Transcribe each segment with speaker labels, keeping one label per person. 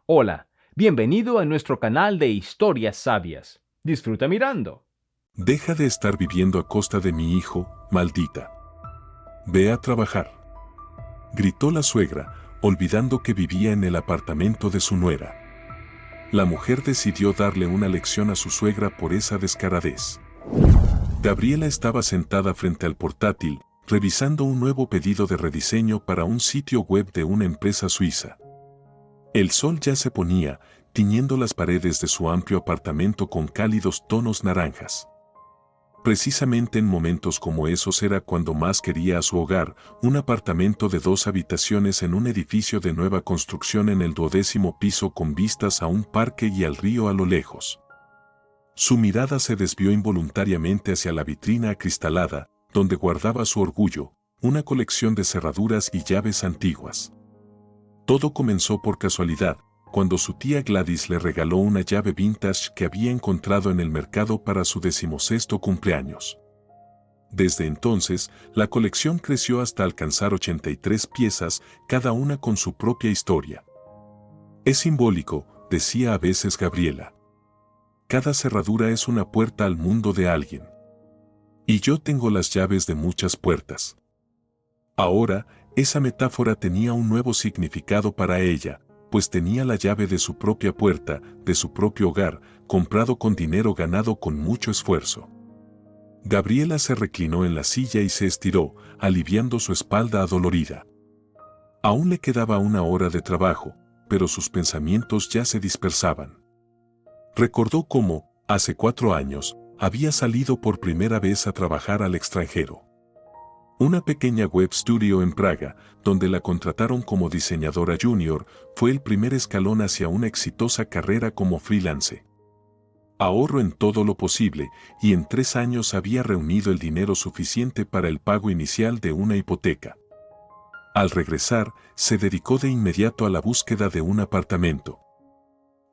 Speaker 1: Hola, bienvenido a nuestro canal de historias sabias. Disfruta mirando.
Speaker 2: Deja de estar viviendo a costa de mi hijo, maldita. Ve a trabajar. Gritó la suegra, olvidando que vivía en el apartamento de su nuera. La mujer decidió darle una lección a su suegra por esa descaradez. Gabriela estaba sentada frente al portátil, revisando un nuevo pedido de rediseño para un sitio web de una empresa suiza. El sol ya se ponía, tiñendo las paredes de su amplio apartamento con cálidos tonos naranjas. Precisamente en momentos como esos era cuando más quería a su hogar, un apartamento de 2 habitaciones en un edificio de nueva construcción en el 12º piso con vistas a un parque y al río a lo lejos. Su mirada se desvió involuntariamente hacia la vitrina acristalada, donde guardaba su orgullo, una colección de cerraduras y llaves antiguas. Todo comenzó por casualidad, cuando su tía Gladys le regaló una llave vintage que había encontrado en el mercado para su 16º cumpleaños. Desde entonces, la colección creció hasta alcanzar 83 piezas, cada una con su propia historia. Es simbólico, decía a veces Gabriela. Cada cerradura es una puerta al mundo de alguien. Y yo tengo las llaves de muchas puertas. Ahora, esa metáfora tenía un nuevo significado para ella, pues tenía la llave de su propia puerta, de su propio hogar, comprado con dinero ganado con mucho esfuerzo. Gabriela se reclinó en la silla y se estiró, aliviando su espalda adolorida. Aún le quedaba una hora de trabajo, pero sus pensamientos ya se dispersaban. Recordó cómo, hace 4 años, había salido por primera vez a trabajar al extranjero. Una pequeña web studio en Praga, donde la contrataron como diseñadora junior, fue el primer escalón hacia una exitosa carrera como freelance. Ahorró en todo lo posible y en 3 años había reunido el dinero suficiente para el pago inicial de una hipoteca. Al regresar, se dedicó de inmediato a la búsqueda de un apartamento.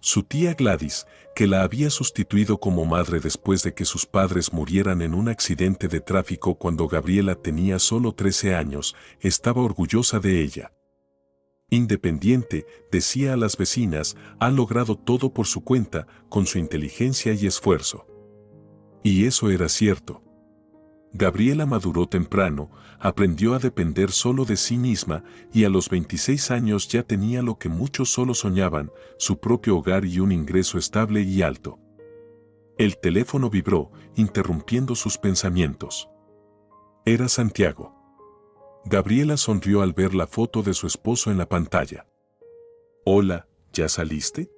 Speaker 2: Su tía Gladys, que la había sustituido como madre después de que sus padres murieran en un accidente de tráfico cuando Gabriela tenía solo 13 años, estaba orgullosa de ella. Independiente, decía a las vecinas, ha logrado todo por su cuenta, con su inteligencia y esfuerzo. Y eso era cierto. Gabriela maduró temprano, aprendió a depender solo de sí misma y a los 26 años ya tenía lo que muchos solo soñaban, su propio hogar y un ingreso estable y alto. El teléfono vibró, interrumpiendo sus pensamientos. Era Santiago. Gabriela sonrió al ver la foto de su esposo en la pantalla. «Hola, ¿ya saliste?»,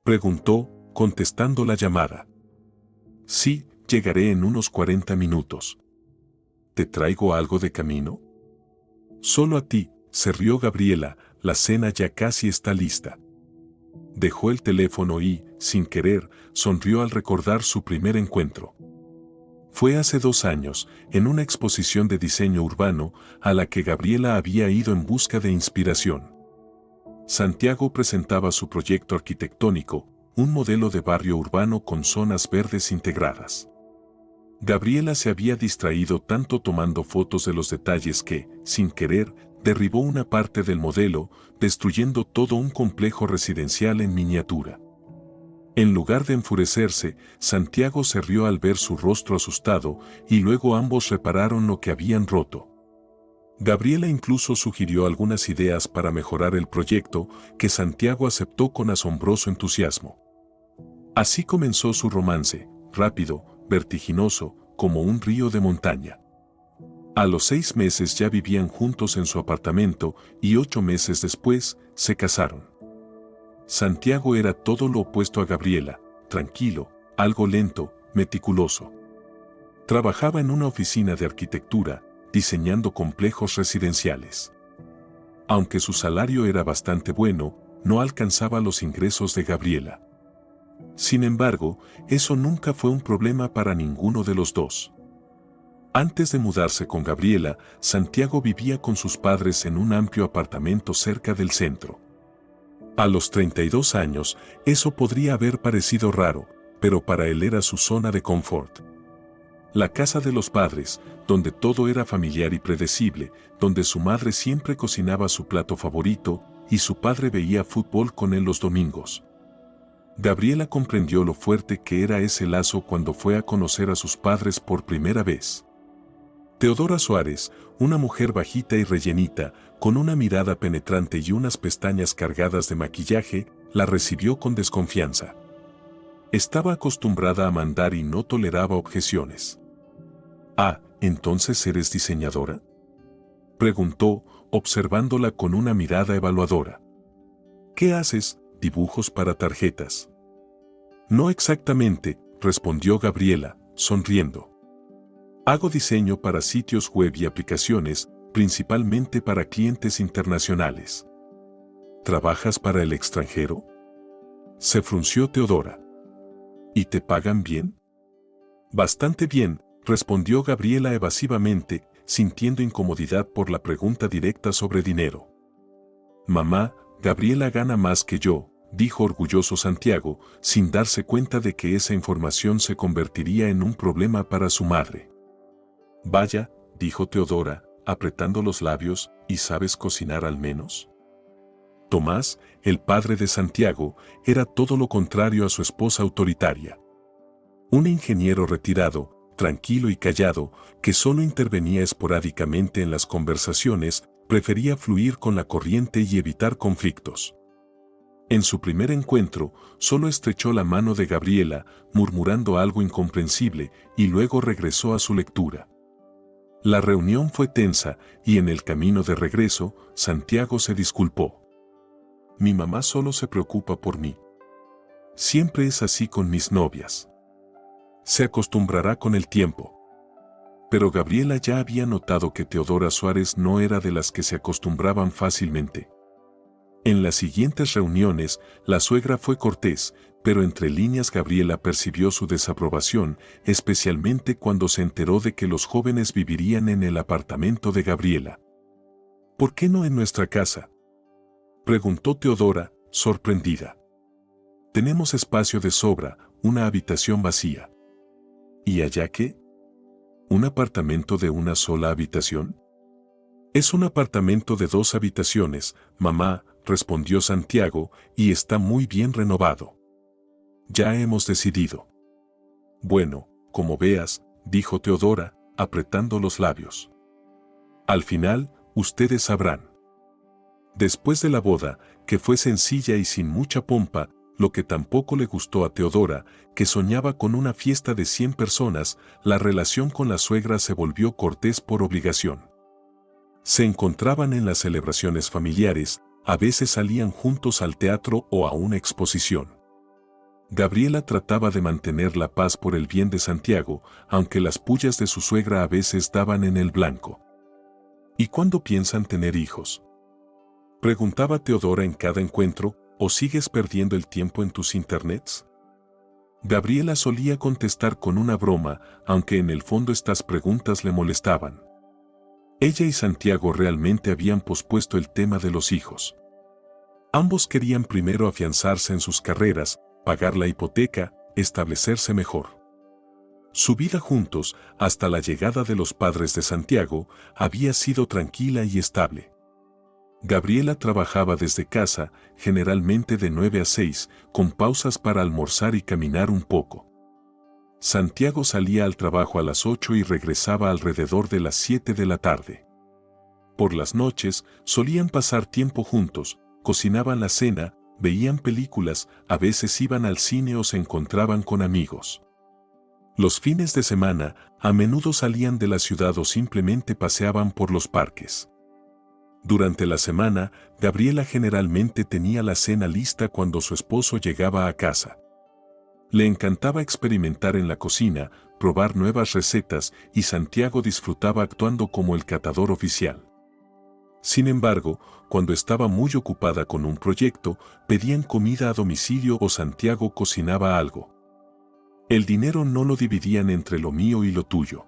Speaker 2: preguntó, contestando la llamada. «Sí, llegaré en unos 40 minutos. ¿Te traigo algo de camino?». «Solo a ti», se rió Gabriela, «la cena ya casi está lista». Dejó el teléfono y, sin querer, sonrió al recordar su primer encuentro. Fue hace 2 años, en una exposición de diseño urbano, a la que Gabriela había ido en busca de inspiración. Santiago presentaba su proyecto arquitectónico, un modelo de barrio urbano con zonas verdes integradas. Gabriela se había distraído tanto tomando fotos de los detalles que, sin querer, derribó una parte del modelo, destruyendo todo un complejo residencial en miniatura. En lugar de enfurecerse, Santiago se rió al ver su rostro asustado y luego ambos repararon lo que habían roto. Gabriela incluso sugirió algunas ideas para mejorar el proyecto que Santiago aceptó con asombroso entusiasmo. Así comenzó su romance, rápido, vertiginoso, como un río de montaña. A los 6 meses ya vivían juntos en su apartamento y 8 meses después, se casaron. Santiago era todo lo opuesto a Gabriela, tranquilo, algo lento, meticuloso. Trabajaba en una oficina de arquitectura, diseñando complejos residenciales. Aunque su salario era bastante bueno, no alcanzaba los ingresos de Gabriela. Sin embargo, eso nunca fue un problema para ninguno de los dos. Antes de mudarse con Gabriela, Santiago vivía con sus padres en un amplio apartamento cerca del centro. A los 32 años, eso podría haber parecido raro, pero para él era su zona de confort. La casa de los padres, donde todo era familiar y predecible, donde su madre siempre cocinaba su plato favorito, y su padre veía fútbol con él los domingos. Gabriela comprendió lo fuerte que era ese lazo cuando fue a conocer a sus padres por primera vez. Teodora Suárez, una mujer bajita y rellenita, con una mirada penetrante y unas pestañas cargadas de maquillaje, la recibió con desconfianza. Estaba acostumbrada a mandar y no toleraba objeciones. «Ah, ¿entonces eres diseñadora?», preguntó, observándola con una mirada evaluadora. «¿Qué haces? ¿Dibujos para tarjetas?». «No exactamente», respondió Gabriela, sonriendo. «Hago diseño para sitios web y aplicaciones, principalmente para clientes internacionales». «¿Trabajas para el extranjero?», se frunció Teodora. «¿Y te pagan bien?». «Bastante bien», respondió Gabriela evasivamente, sintiendo incomodidad por la pregunta directa sobre dinero. «Mamá, Gabriela gana más que yo», dijo orgulloso Santiago, sin darse cuenta de que esa información se convertiría en un problema para su madre. «Vaya», dijo Teodora, apretando los labios, «¿y sabes cocinar al menos?». Tomás, el padre de Santiago, era todo lo contrario a su esposa autoritaria. Un ingeniero retirado, tranquilo y callado, que solo intervenía esporádicamente en las conversaciones, prefería fluir con la corriente y evitar conflictos. En su primer encuentro, solo estrechó la mano de Gabriela, murmurando algo incomprensible, y luego regresó a su lectura. La reunión fue tensa, y en el camino de regreso, Santiago se disculpó. «Mi mamá solo se preocupa por mí. Siempre es así con mis novias. Se acostumbrará con el tiempo». Pero Gabriela ya había notado que Teodora Suárez no era de las que se acostumbraban fácilmente. En las siguientes reuniones, la suegra fue cortés, pero entre líneas Gabriela percibió su desaprobación, especialmente cuando se enteró de que los jóvenes vivirían en el apartamento de Gabriela. «¿Por qué no en nuestra casa?», preguntó Teodora, sorprendida. «Tenemos espacio de sobra, una habitación vacía». «¿Y allá qué? ¿Un apartamento de una sola habitación?». «Es un apartamento de 2 habitaciones, mamá», respondió Santiago, «y está muy bien renovado». «Ya hemos decidido». «Bueno, como veas», dijo Teodora, apretando los labios. «Al final, ustedes sabrán». Después de la boda, que fue sencilla y sin mucha pompa, lo que tampoco le gustó a Teodora, que soñaba con una fiesta de 100 personas, la relación con la suegra se volvió cortés por obligación. Se encontraban en las celebraciones familiares, a veces salían juntos al teatro o a una exposición. Gabriela trataba de mantener la paz por el bien de Santiago, aunque las pullas de su suegra a veces daban en el blanco. «¿Y cuándo piensan tener hijos?», preguntaba Teodora en cada encuentro, «¿o sigues perdiendo el tiempo en tus internets?». Gabriela solía contestar con una broma, aunque en el fondo estas preguntas le molestaban. Ella y Santiago realmente habían pospuesto el tema de los hijos. Ambos querían primero afianzarse en sus carreras, pagar la hipoteca, establecerse mejor. Su vida juntos, hasta la llegada de los padres de Santiago, había sido tranquila y estable. Gabriela trabajaba desde casa, generalmente de 9 a 6, con pausas para almorzar y caminar un poco. Santiago salía al trabajo a las 8 y regresaba alrededor de las 7 de la tarde. Por las noches, solían pasar tiempo juntos, cocinaban la cena, veían películas, a veces iban al cine o se encontraban con amigos. Los fines de semana, a menudo salían de la ciudad o simplemente paseaban por los parques. Durante la semana, Gabriela generalmente tenía la cena lista cuando su esposo llegaba a casa. Le encantaba experimentar en la cocina, probar nuevas recetas y Santiago disfrutaba actuando como el catador oficial. Sin embargo, cuando estaba muy ocupada con un proyecto, pedían comida a domicilio o Santiago cocinaba algo. El dinero no lo dividían entre lo mío y lo tuyo.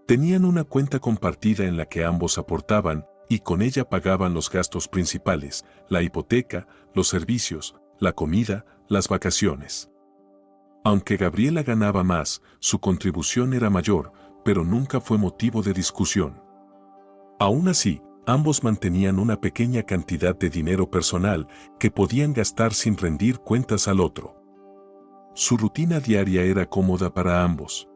Speaker 2: Tenían una cuenta compartida en la que ambos aportaban, y con ella pagaban los gastos principales, la hipoteca, los servicios, la comida, las vacaciones. Aunque Gabriela ganaba más, su contribución era mayor, pero nunca fue motivo de discusión. Aún así, Ambos mantenían una pequeña cantidad de dinero personal que podían gastar sin rendir cuentas al otro. Su rutina diaria era cómoda para ambos.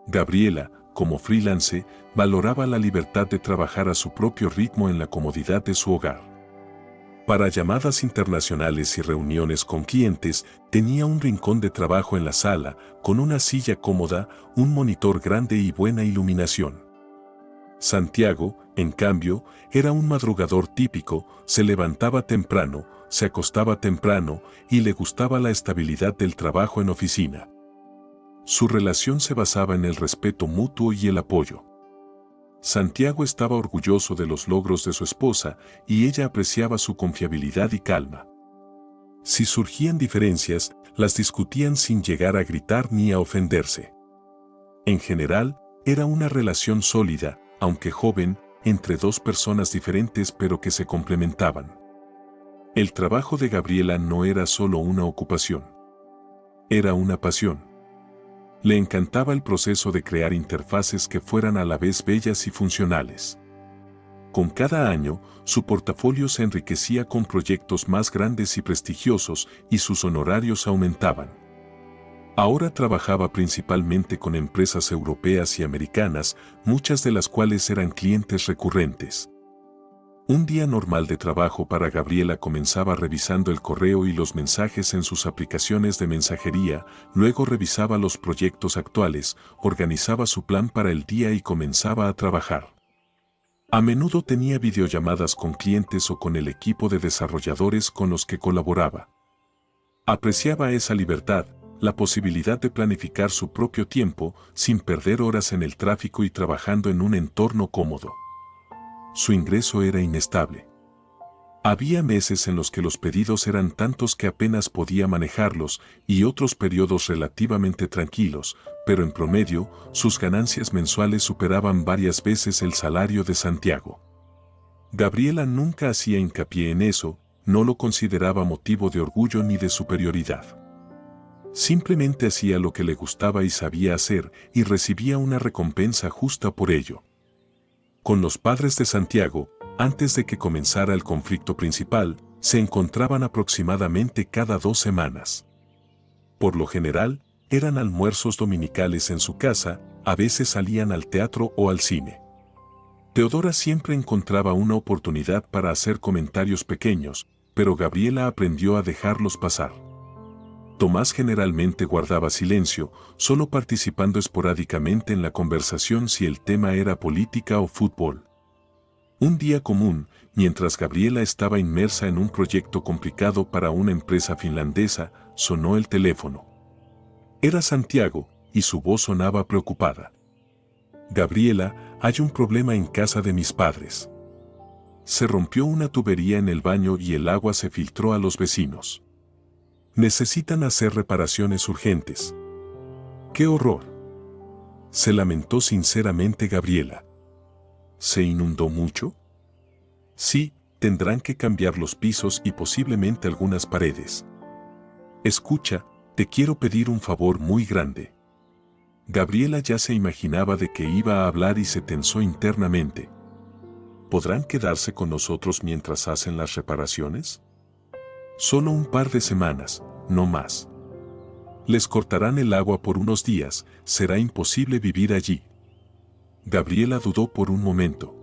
Speaker 2: Gabriela, como freelance, valoraba la libertad de trabajar a su propio ritmo en la comodidad de su hogar. Para llamadas internacionales y reuniones con clientes, tenía un rincón de trabajo en la sala, con una silla cómoda, un monitor grande y buena iluminación. Santiago, en cambio, era un madrugador típico, se levantaba temprano, se acostaba temprano y le gustaba la estabilidad del trabajo en oficina. Su relación se basaba en el respeto mutuo y el apoyo. Santiago estaba orgulloso de los logros de su esposa y ella apreciaba su confiabilidad y calma. Si surgían diferencias, las discutían sin llegar a gritar ni a ofenderse. En general, era una relación sólida, aunque joven, entre dos personas diferentes pero que se complementaban. El trabajo de Gabriela no era solo una ocupación. Era una pasión. Le encantaba el proceso de crear interfaces que fueran a la vez bellas y funcionales. Con cada año, su portafolio se enriquecía con proyectos más grandes y prestigiosos y sus honorarios aumentaban. Ahora trabajaba principalmente con empresas europeas y americanas, muchas de las cuales eran clientes recurrentes. Un día normal de trabajo para Gabriela comenzaba revisando el correo y los mensajes en sus aplicaciones de mensajería, luego revisaba los proyectos actuales, organizaba su plan para el día y comenzaba a trabajar. A menudo tenía videollamadas con clientes o con el equipo de desarrolladores con los que colaboraba. Apreciaba esa libertad, la posibilidad de planificar su propio tiempo sin perder horas en el tráfico y trabajando en un entorno cómodo. Su ingreso era inestable. Había meses en los que los pedidos eran tantos que apenas podía manejarlos y otros periodos relativamente tranquilos, pero en promedio, sus ganancias mensuales superaban varias veces el salario de Santiago. Gabriela nunca hacía hincapié en eso, no lo consideraba motivo de orgullo ni de superioridad. Simplemente hacía lo que le gustaba y sabía hacer y recibía una recompensa justa por ello. Con los padres de Santiago, antes de que comenzara el conflicto principal, se encontraban aproximadamente cada 2 semanas. Por lo general, eran almuerzos dominicales en su casa, a veces salían al teatro o al cine. Teodora siempre encontraba una oportunidad para hacer comentarios pequeños, pero Gabriela aprendió a dejarlos pasar. Tomás generalmente guardaba silencio, solo participando esporádicamente en la conversación si el tema era política o fútbol. Un día común, mientras Gabriela estaba inmersa en un proyecto complicado para una empresa finlandesa, sonó el teléfono. Era Santiago, y su voz sonaba preocupada. Gabriela, hay un problema en casa de mis padres. Se rompió una tubería en el baño y el agua se filtró a los vecinos. Necesitan hacer reparaciones urgentes. ¡Qué horror!, se lamentó sinceramente Gabriela. ¿Se inundó mucho? Sí, tendrán que cambiar los pisos y posiblemente algunas paredes. Escucha, te quiero pedir un favor muy grande. Gabriela ya se imaginaba de qué iba a hablar y se tensó internamente. ¿Podrán quedarse con nosotros mientras hacen las reparaciones? Solo un par de semanas, no más. Les cortarán el agua por unos días, será imposible vivir allí. Gabriela dudó por un momento.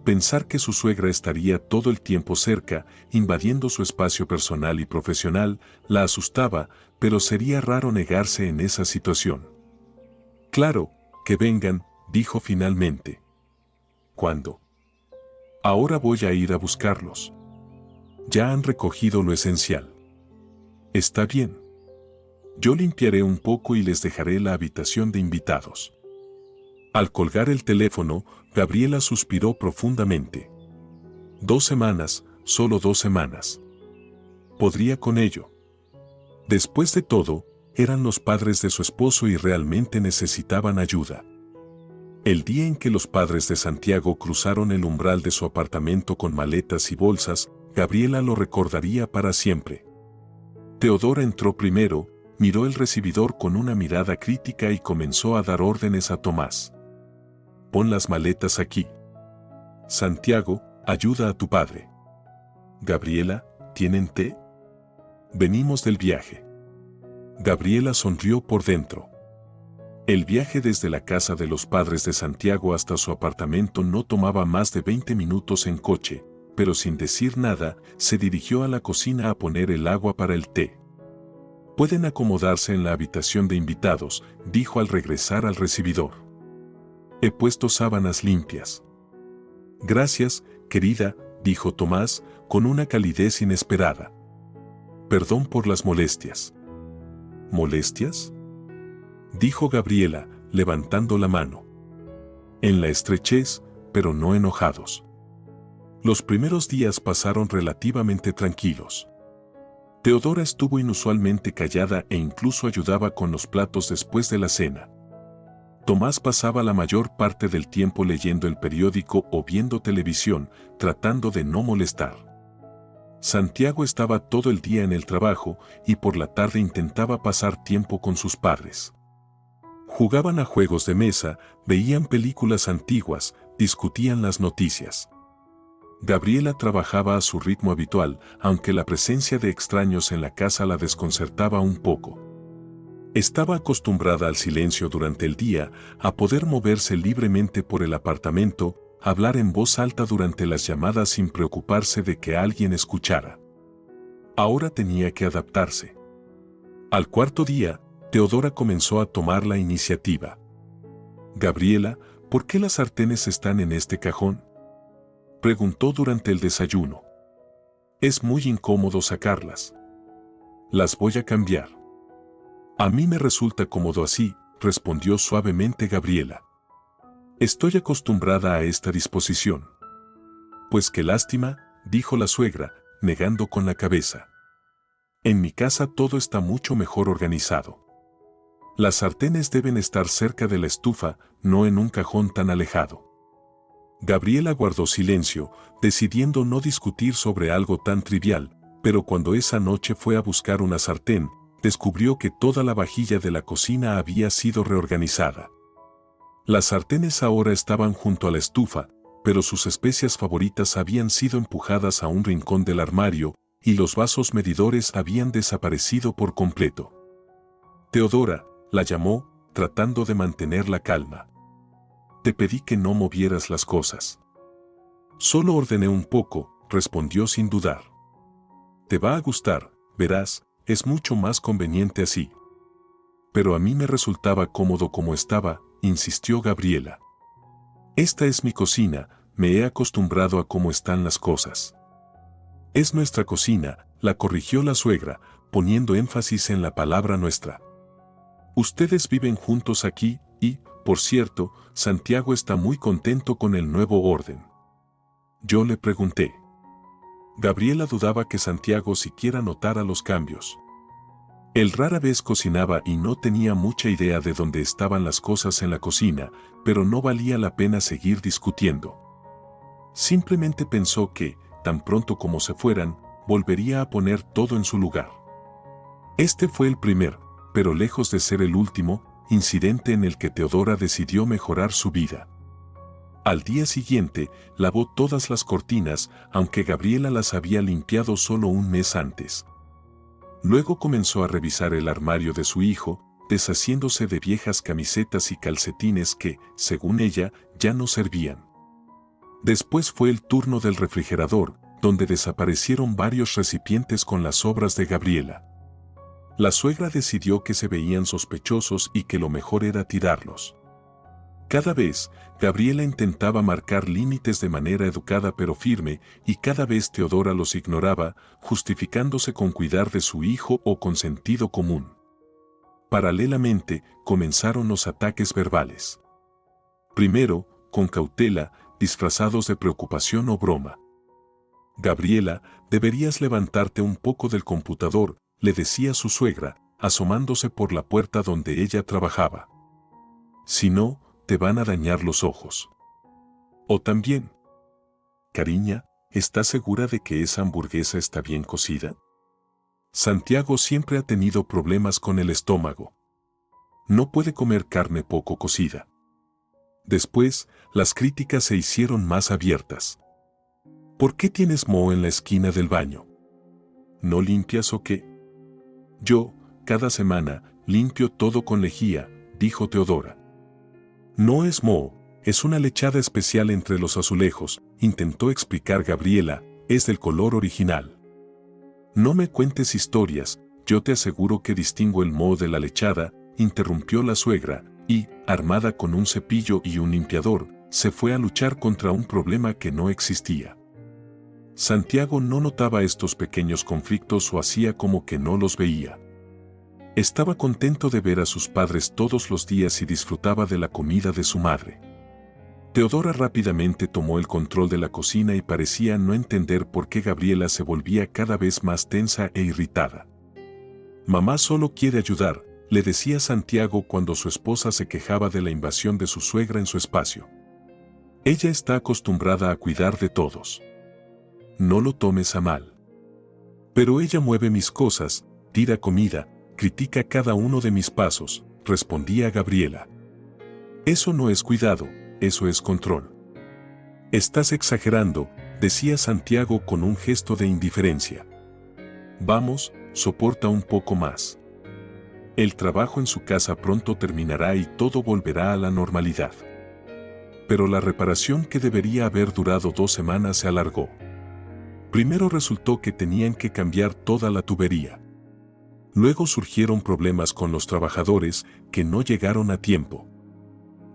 Speaker 2: Pensar que su suegra estaría todo el tiempo cerca, invadiendo su espacio personal y profesional, la asustaba, pero sería raro negarse en esa situación. Claro, que vengan, dijo finalmente. ¿Cuándo? Ahora voy a ir a buscarlos. Ya han recogido lo esencial. Está bien. Yo limpiaré un poco y les dejaré la habitación de invitados. Al colgar el teléfono, Gabriela suspiró profundamente. 2 semanas, solo 2 semanas. Podría con ello. Después de todo, eran los padres de su esposo y realmente necesitaban ayuda. El día en que los padres de Santiago cruzaron el umbral de su apartamento con maletas y bolsas, Gabriela lo recordaría para siempre. Teodora entró primero, miró el recibidor con una mirada crítica y comenzó a dar órdenes a Tomás. Pon las maletas aquí. Santiago, ayuda a tu padre. Gabriela, ¿tienen té? Venimos del viaje. Gabriela sonrió por dentro. El viaje desde la casa de los padres de Santiago hasta su apartamento no tomaba más de 20 minutos en coche, pero sin decir nada, se dirigió a la cocina a poner el agua para el té. Pueden acomodarse en la habitación de invitados, dijo al regresar al recibidor. He puesto sábanas limpias. Gracias, querida, dijo Tomás, con una calidez inesperada. Perdón por las molestias. ¿Molestias?, dijo Gabriela, levantando la mano. En la estrechez, pero no enojados. Los primeros días pasaron relativamente tranquilos. Teodora estuvo inusualmente callada e incluso ayudaba con los platos después de la cena. Tomás pasaba la mayor parte del tiempo leyendo el periódico o viendo televisión, tratando de no molestar. Santiago estaba todo el día en el trabajo y por la tarde intentaba pasar tiempo con sus padres. Jugaban a juegos de mesa, veían películas antiguas, discutían las noticias. Gabriela trabajaba a su ritmo habitual, aunque la presencia de extraños en la casa la desconcertaba un poco. Estaba acostumbrada al silencio durante el día, a poder moverse libremente por el apartamento, hablar en voz alta durante las llamadas sin preocuparse de que alguien escuchara. Ahora tenía que adaptarse. Al cuarto día, Teodora comenzó a tomar la iniciativa. Gabriela, ¿por qué las sartenes están en este cajón?, preguntó durante el desayuno. Es muy incómodo sacarlas. Las voy a cambiar. A mí me resulta cómodo así, respondió suavemente Gabriela. Estoy acostumbrada a esta disposición. Pues qué lástima, dijo la suegra, negando con la cabeza. En mi casa todo está mucho mejor organizado. Las sartenes deben estar cerca de la estufa, no en un cajón tan alejado. Gabriela guardó silencio, decidiendo no discutir sobre algo tan trivial, pero cuando esa noche fue a buscar una sartén, descubrió que toda la vajilla de la cocina había sido reorganizada. Las sartenes ahora estaban junto a la estufa, pero sus especias favoritas habían sido empujadas a un rincón del armario, y los vasos medidores habían desaparecido por completo. Teodora la llamó, tratando de mantener la calma. Te pedí que no movieras las cosas. Solo ordené un poco, respondió sin dudar. Te va a gustar, verás, es mucho más conveniente así. Pero a mí me resultaba cómodo como estaba, insistió Gabriela. Esta es mi cocina, me he acostumbrado a cómo están las cosas. Es nuestra cocina, la corrigió la suegra, poniendo énfasis en la palabra nuestra. Ustedes viven juntos aquí y, por cierto, Santiago está muy contento con el nuevo orden. Yo le pregunté. Gabriela dudaba que Santiago siquiera notara los cambios. Él rara vez cocinaba y no tenía mucha idea de dónde estaban las cosas en la cocina, pero no valía la pena seguir discutiendo. Simplemente pensó que, tan pronto como se fueran, volvería a poner todo en su lugar. Este fue el primer, pero lejos de ser el último, incidente en el que Teodora decidió mejorar su vida. Al día siguiente, lavó todas las cortinas, aunque Gabriela las había limpiado solo un mes antes. Luego comenzó a revisar el armario de su hijo, deshaciéndose de viejas camisetas y calcetines que, según ella, ya no servían. Después fue el turno del refrigerador, donde desaparecieron varios recipientes con las sobras de Gabriela. La suegra decidió que se veían sospechosos y que lo mejor era tirarlos. Cada vez, Gabriela intentaba marcar límites de manera educada pero firme, y cada vez Teodora los ignoraba, justificándose con cuidar de su hijo o con sentido común. Paralelamente, comenzaron los ataques verbales. Primero, con cautela, disfrazados de preocupación o broma. Gabriela, deberías levantarte un poco del computador, le decía su suegra, asomándose por la puerta donde ella trabajaba. Si no, te van a dañar los ojos. O también, cariña, ¿estás segura de que esa hamburguesa está bien cocida? Santiago siempre ha tenido problemas con el estómago. No puede comer carne poco cocida. Después, las críticas se hicieron más abiertas. ¿Por qué tienes moho en la esquina del baño? ¿No limpias o qué? Yo, cada semana, limpio todo con lejía, dijo Teodora. No es moho, es una lechada especial entre los azulejos, intentó explicar Gabriela, es del color original. No me cuentes historias, yo te aseguro que distingo el moho de la lechada, interrumpió la suegra, y, armada con un cepillo y un limpiador, se fue a luchar contra un problema que no existía. Santiago no notaba estos pequeños conflictos o hacía como que no los veía. Estaba contento de ver a sus padres todos los días y disfrutaba de la comida de su madre. Teodora rápidamente tomó el control de la cocina y parecía no entender por qué Gabriela se volvía cada vez más tensa e irritada. Mamá solo quiere ayudar, le decía Santiago cuando su esposa se quejaba de la invasión de su suegra en su espacio. Ella está acostumbrada a cuidar de todos. No lo tomes a mal. Pero ella mueve mis cosas, tira comida, critica cada uno de mis pasos, respondía Gabriela. Eso no es cuidado, eso es control. Estás exagerando, decía Santiago con un gesto de indiferencia. Vamos, soporta un poco más. El trabajo en su casa pronto terminará y todo volverá a la normalidad. Pero la reparación que debería haber durado 2 semanas se alargó. Primero resultó que tenían que cambiar toda la tubería. Luego surgieron problemas con los trabajadores que no llegaron a tiempo.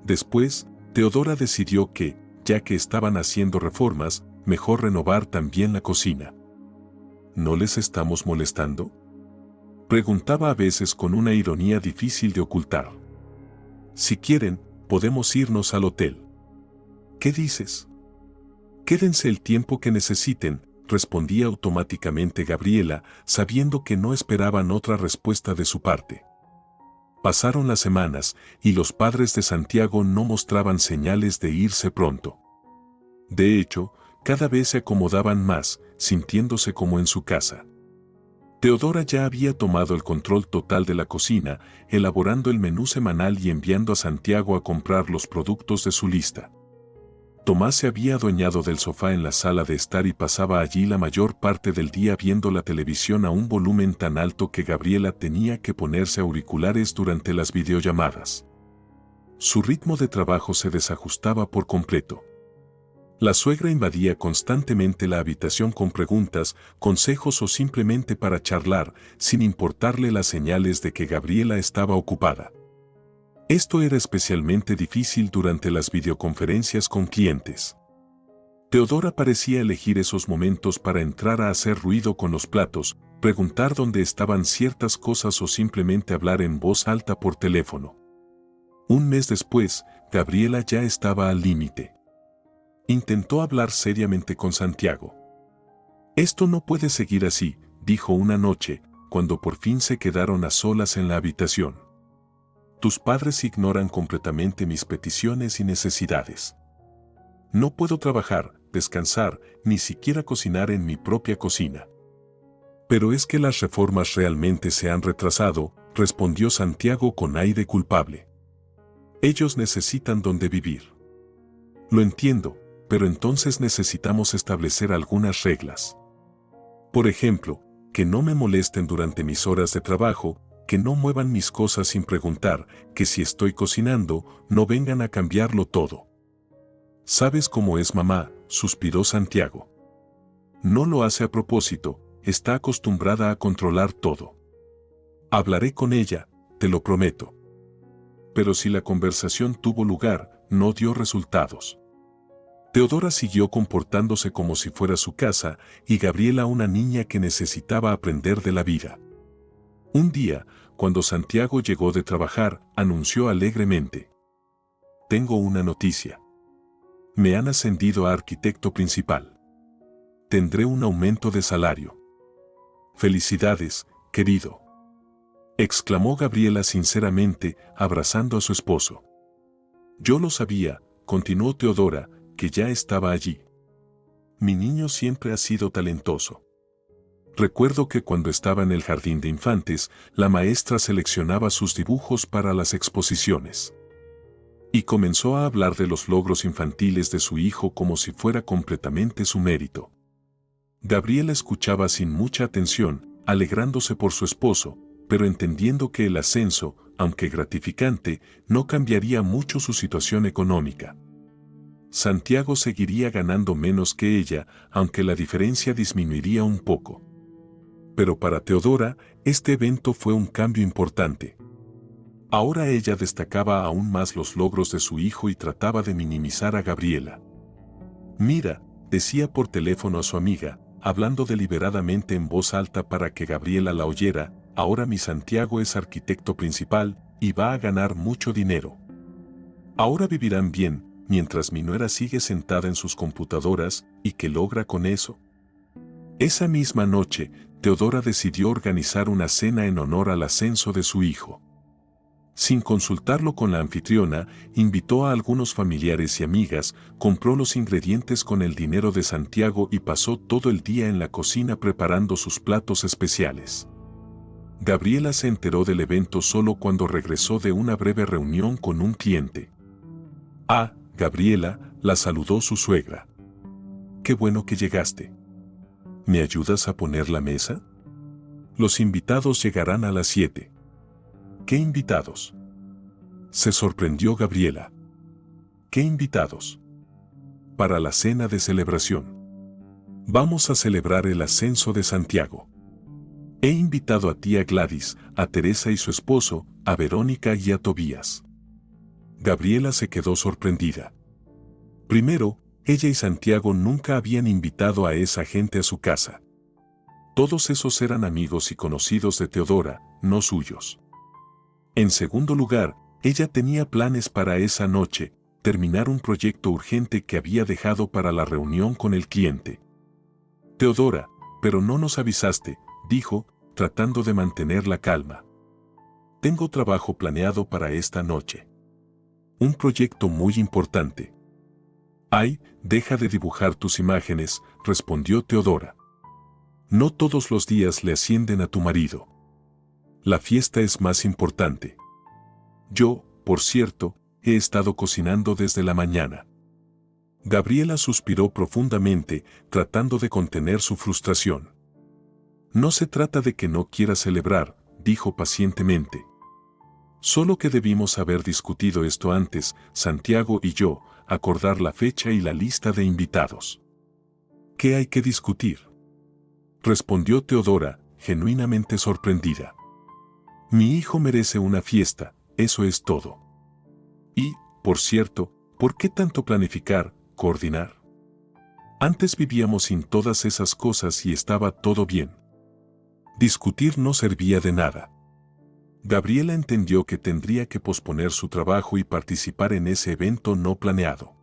Speaker 2: Después, Teodora decidió que, ya que estaban haciendo reformas, mejor renovar también la cocina. ¿No les estamos molestando?, preguntaba a veces con una ironía difícil de ocultar. Si quieren, podemos irnos al hotel. ¿Qué dices? Quédense el tiempo que necesiten, respondía automáticamente Gabriela, sabiendo que no esperaban otra respuesta de su parte. Pasaron las semanas, y los padres de Santiago no mostraban señales de irse pronto. De hecho, cada vez se acomodaban más, sintiéndose como en su casa. Teodora ya había tomado el control total de la cocina, elaborando el menú semanal y enviando a Santiago a comprar los productos de su lista. Tomás se había adueñado del sofá en la sala de estar y pasaba allí la mayor parte del día viendo la televisión a un volumen tan alto que Gabriela tenía que ponerse auriculares durante las videollamadas. Su ritmo de trabajo se desajustaba por completo. La suegra invadía constantemente la habitación con preguntas, consejos o simplemente para charlar, sin importarle las señales de que Gabriela estaba ocupada. Esto era especialmente difícil durante las videoconferencias con clientes. Teodora parecía elegir esos momentos para entrar a hacer ruido con los platos, preguntar dónde estaban ciertas cosas o simplemente hablar en voz alta por teléfono. Un mes después, Gabriela ya estaba al límite. Intentó hablar seriamente con Santiago. Esto no puede seguir así, dijo una noche, cuando por fin se quedaron a solas en la habitación. Tus padres ignoran completamente mis peticiones y necesidades. No puedo trabajar, descansar, ni siquiera cocinar en mi propia cocina. Pero es que las reformas realmente se han retrasado, respondió Santiago con aire culpable. Ellos necesitan dónde vivir. Lo entiendo, pero entonces necesitamos establecer algunas reglas. Por ejemplo, que no me molesten durante mis horas de trabajo, que no muevan mis cosas sin preguntar, que si estoy cocinando, no vengan a cambiarlo todo. ¿Sabes cómo es mamá?, suspiró Santiago. No lo hace a propósito, está acostumbrada a controlar todo. Hablaré con ella, te lo prometo. Pero si la conversación tuvo lugar, no dio resultados. Teodora siguió comportándose como si fuera su casa y Gabriela una niña que necesitaba aprender de la vida. Un día, cuando Santiago llegó de trabajar, anunció alegremente: Tengo una noticia. Me han ascendido a arquitecto principal. Tendré un aumento de salario. Felicidades, querido, exclamó Gabriela sinceramente, abrazando a su esposo. Yo lo sabía, continuó Teodora, que ya estaba allí. Mi niño siempre ha sido talentoso. Recuerdo que cuando estaba en el jardín de infantes, la maestra seleccionaba sus dibujos para las exposiciones. Y comenzó a hablar de los logros infantiles de su hijo como si fuera completamente su mérito. Gabriela escuchaba sin mucha atención, alegrándose por su esposo, pero entendiendo que el ascenso, aunque gratificante, no cambiaría mucho su situación económica. Santiago seguiría ganando menos que ella, aunque la diferencia disminuiría un poco. Pero para Teodora, este evento fue un cambio importante. Ahora ella destacaba aún más los logros de su hijo y trataba de minimizar a Gabriela. Mira, decía por teléfono a su amiga, hablando deliberadamente en voz alta para que Gabriela la oyera, ahora mi Santiago es arquitecto principal y va a ganar mucho dinero. Ahora vivirán bien, mientras mi nuera sigue sentada en sus computadoras, ¿y qué logra con eso? Esa misma noche, Teodora decidió organizar una cena en honor al ascenso de su hijo. Sin consultarlo con la anfitriona, invitó a algunos familiares y amigas, compró los ingredientes con el dinero de Santiago y pasó todo el día en la cocina preparando sus platos especiales. Gabriela se enteró del evento solo cuando regresó de una breve reunión con un cliente. Ah, Gabriela, la saludó su suegra. Qué bueno que llegaste. ¿Me ayudas a poner la mesa? Los invitados llegarán a las 7. ¿Qué invitados? Se sorprendió Gabriela. ¿Qué invitados? Para la cena de celebración. Vamos a celebrar el ascenso de Santiago. He invitado a tía Gladys, a Teresa y su esposo, a Verónica y a Tobías. Gabriela se quedó sorprendida. Primero, ella y Santiago nunca habían invitado a esa gente a su casa. Todos esos eran amigos y conocidos de Teodora, no suyos. En segundo lugar, ella tenía planes para esa noche, terminar un proyecto urgente que había dejado para la reunión con el cliente. Teodora, pero no nos avisaste, dijo, tratando de mantener la calma. Tengo trabajo planeado para esta noche. Un proyecto muy importante. Ay, deja de dibujar tus imágenes, respondió Teodora. No todos los días le ascienden a tu marido. La fiesta es más importante. Yo, por cierto, he estado cocinando desde la mañana. Gabriela suspiró profundamente, tratando de contener su frustración. No se trata de que no quiera celebrar, dijo pacientemente. Solo que debimos haber discutido esto antes, Santiago y yo, acordar la fecha y la lista de invitados. ¿Qué hay que discutir? Respondió Teodora, genuinamente sorprendida. Mi hijo merece una fiesta, eso es todo. Y, por cierto, ¿por qué tanto planificar, coordinar? Antes vivíamos sin todas esas cosas y estaba todo bien. Discutir no servía de nada. Gabriela entendió que tendría que posponer su trabajo y participar en ese evento no planeado.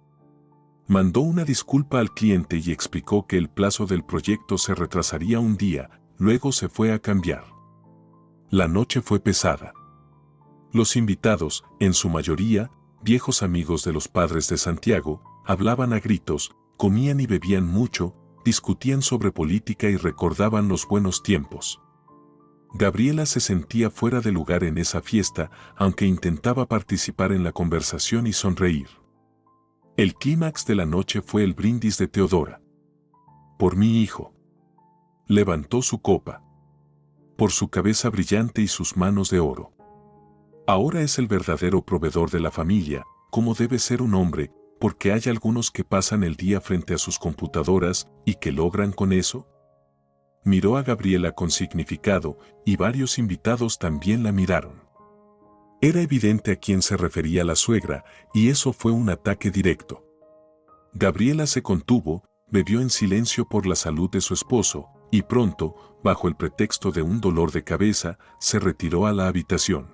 Speaker 2: Mandó una disculpa al cliente y explicó que el plazo del proyecto se retrasaría un día, luego se fue a cambiar. La noche fue pesada. Los invitados, en su mayoría, viejos amigos de los padres de Santiago, hablaban a gritos, comían y bebían mucho, discutían sobre política y recordaban los buenos tiempos. Gabriela se sentía fuera de lugar en esa fiesta, aunque intentaba participar en la conversación y sonreír. El clímax de la noche fue el brindis de Teodora. Por mi hijo. Levantó su copa. Por su cabeza brillante y sus manos de oro. Ahora es el verdadero proveedor de la familia, como debe ser un hombre, porque hay algunos que pasan el día frente a sus computadoras y que logran con eso. Miró a Gabriela con significado y varios invitados también la miraron. Era evidente a quién se refería la suegra y eso fue un ataque directo. Gabriela se contuvo, bebió en silencio por la salud de su esposo y pronto, bajo el pretexto de un dolor de cabeza, se retiró a la habitación.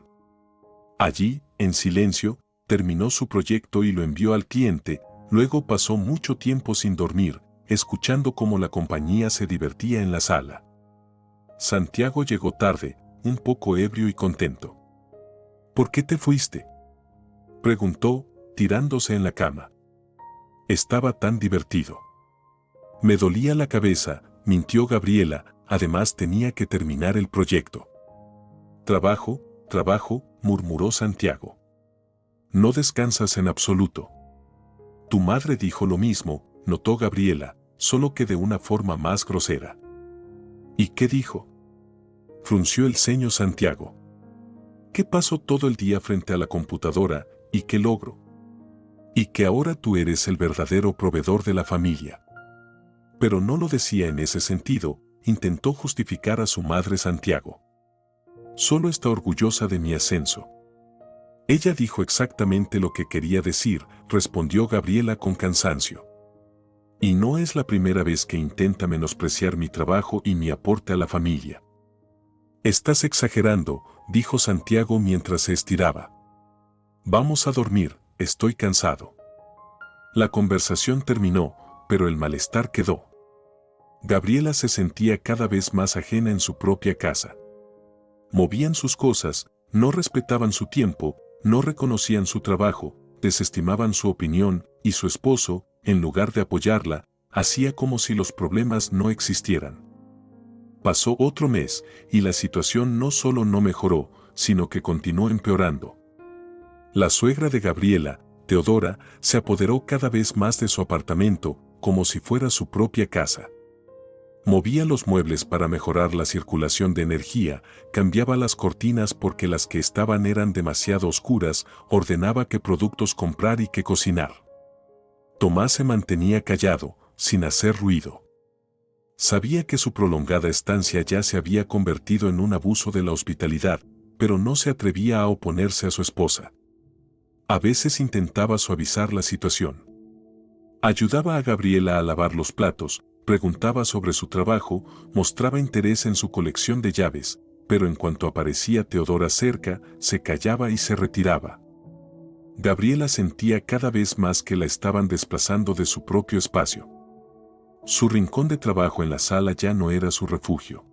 Speaker 2: Allí, en silencio, terminó su proyecto y lo envió al cliente, luego pasó mucho tiempo sin dormir, escuchando cómo la compañía se divertía en la sala. Santiago llegó tarde, un poco ebrio y contento. ¿Por qué te fuiste?, preguntó, tirándose en la cama. Estaba tan divertido. Me dolía la cabeza, mintió Gabriela, además tenía que terminar el proyecto. Trabajo, murmuró Santiago. No descansas en absoluto. Tu madre dijo lo mismo, notó Gabriela, solo que de una forma más grosera. ¿Y qué dijo? Frunció el ceño Santiago. ¿Qué pasó todo el día frente a la computadora y qué logro? Y que ahora tú eres el verdadero proveedor de la familia. Pero no lo decía en ese sentido, intentó justificar a su madre Santiago. Solo está orgullosa de mi ascenso. Ella dijo exactamente lo que quería decir, respondió Gabriela con cansancio. Y no es la primera vez que intenta menospreciar mi trabajo y mi aporte a la familia. Estás exagerando, dijo Santiago mientras se estiraba. Vamos a dormir, estoy cansado. La conversación terminó, pero el malestar quedó. Gabriela se sentía cada vez más ajena en su propia casa. Movían sus cosas, no respetaban su tiempo, no reconocían su trabajo, desestimaban su opinión, y su esposo, en lugar de apoyarla, hacía como si los problemas no existieran. Pasó otro mes, y la situación no solo no mejoró, sino que continuó empeorando. La suegra de Gabriela, Teodora, se apoderó cada vez más de su apartamento, como si fuera su propia casa. Movía los muebles para mejorar la circulación de energía, cambiaba las cortinas porque las que estaban eran demasiado oscuras, ordenaba qué productos comprar y qué cocinar. Tomás se mantenía callado, sin hacer ruido. Sabía que su prolongada estancia ya se había convertido en un abuso de la hospitalidad, pero no se atrevía a oponerse a su esposa. A veces intentaba suavizar la situación. Ayudaba a Gabriela a lavar los platos, preguntaba sobre su trabajo, mostraba interés en su colección de llaves, pero en cuanto aparecía Teodora cerca, se callaba y se retiraba. Gabriela sentía cada vez más que la estaban desplazando de su propio espacio. Su rincón de trabajo en la sala ya no era su refugio.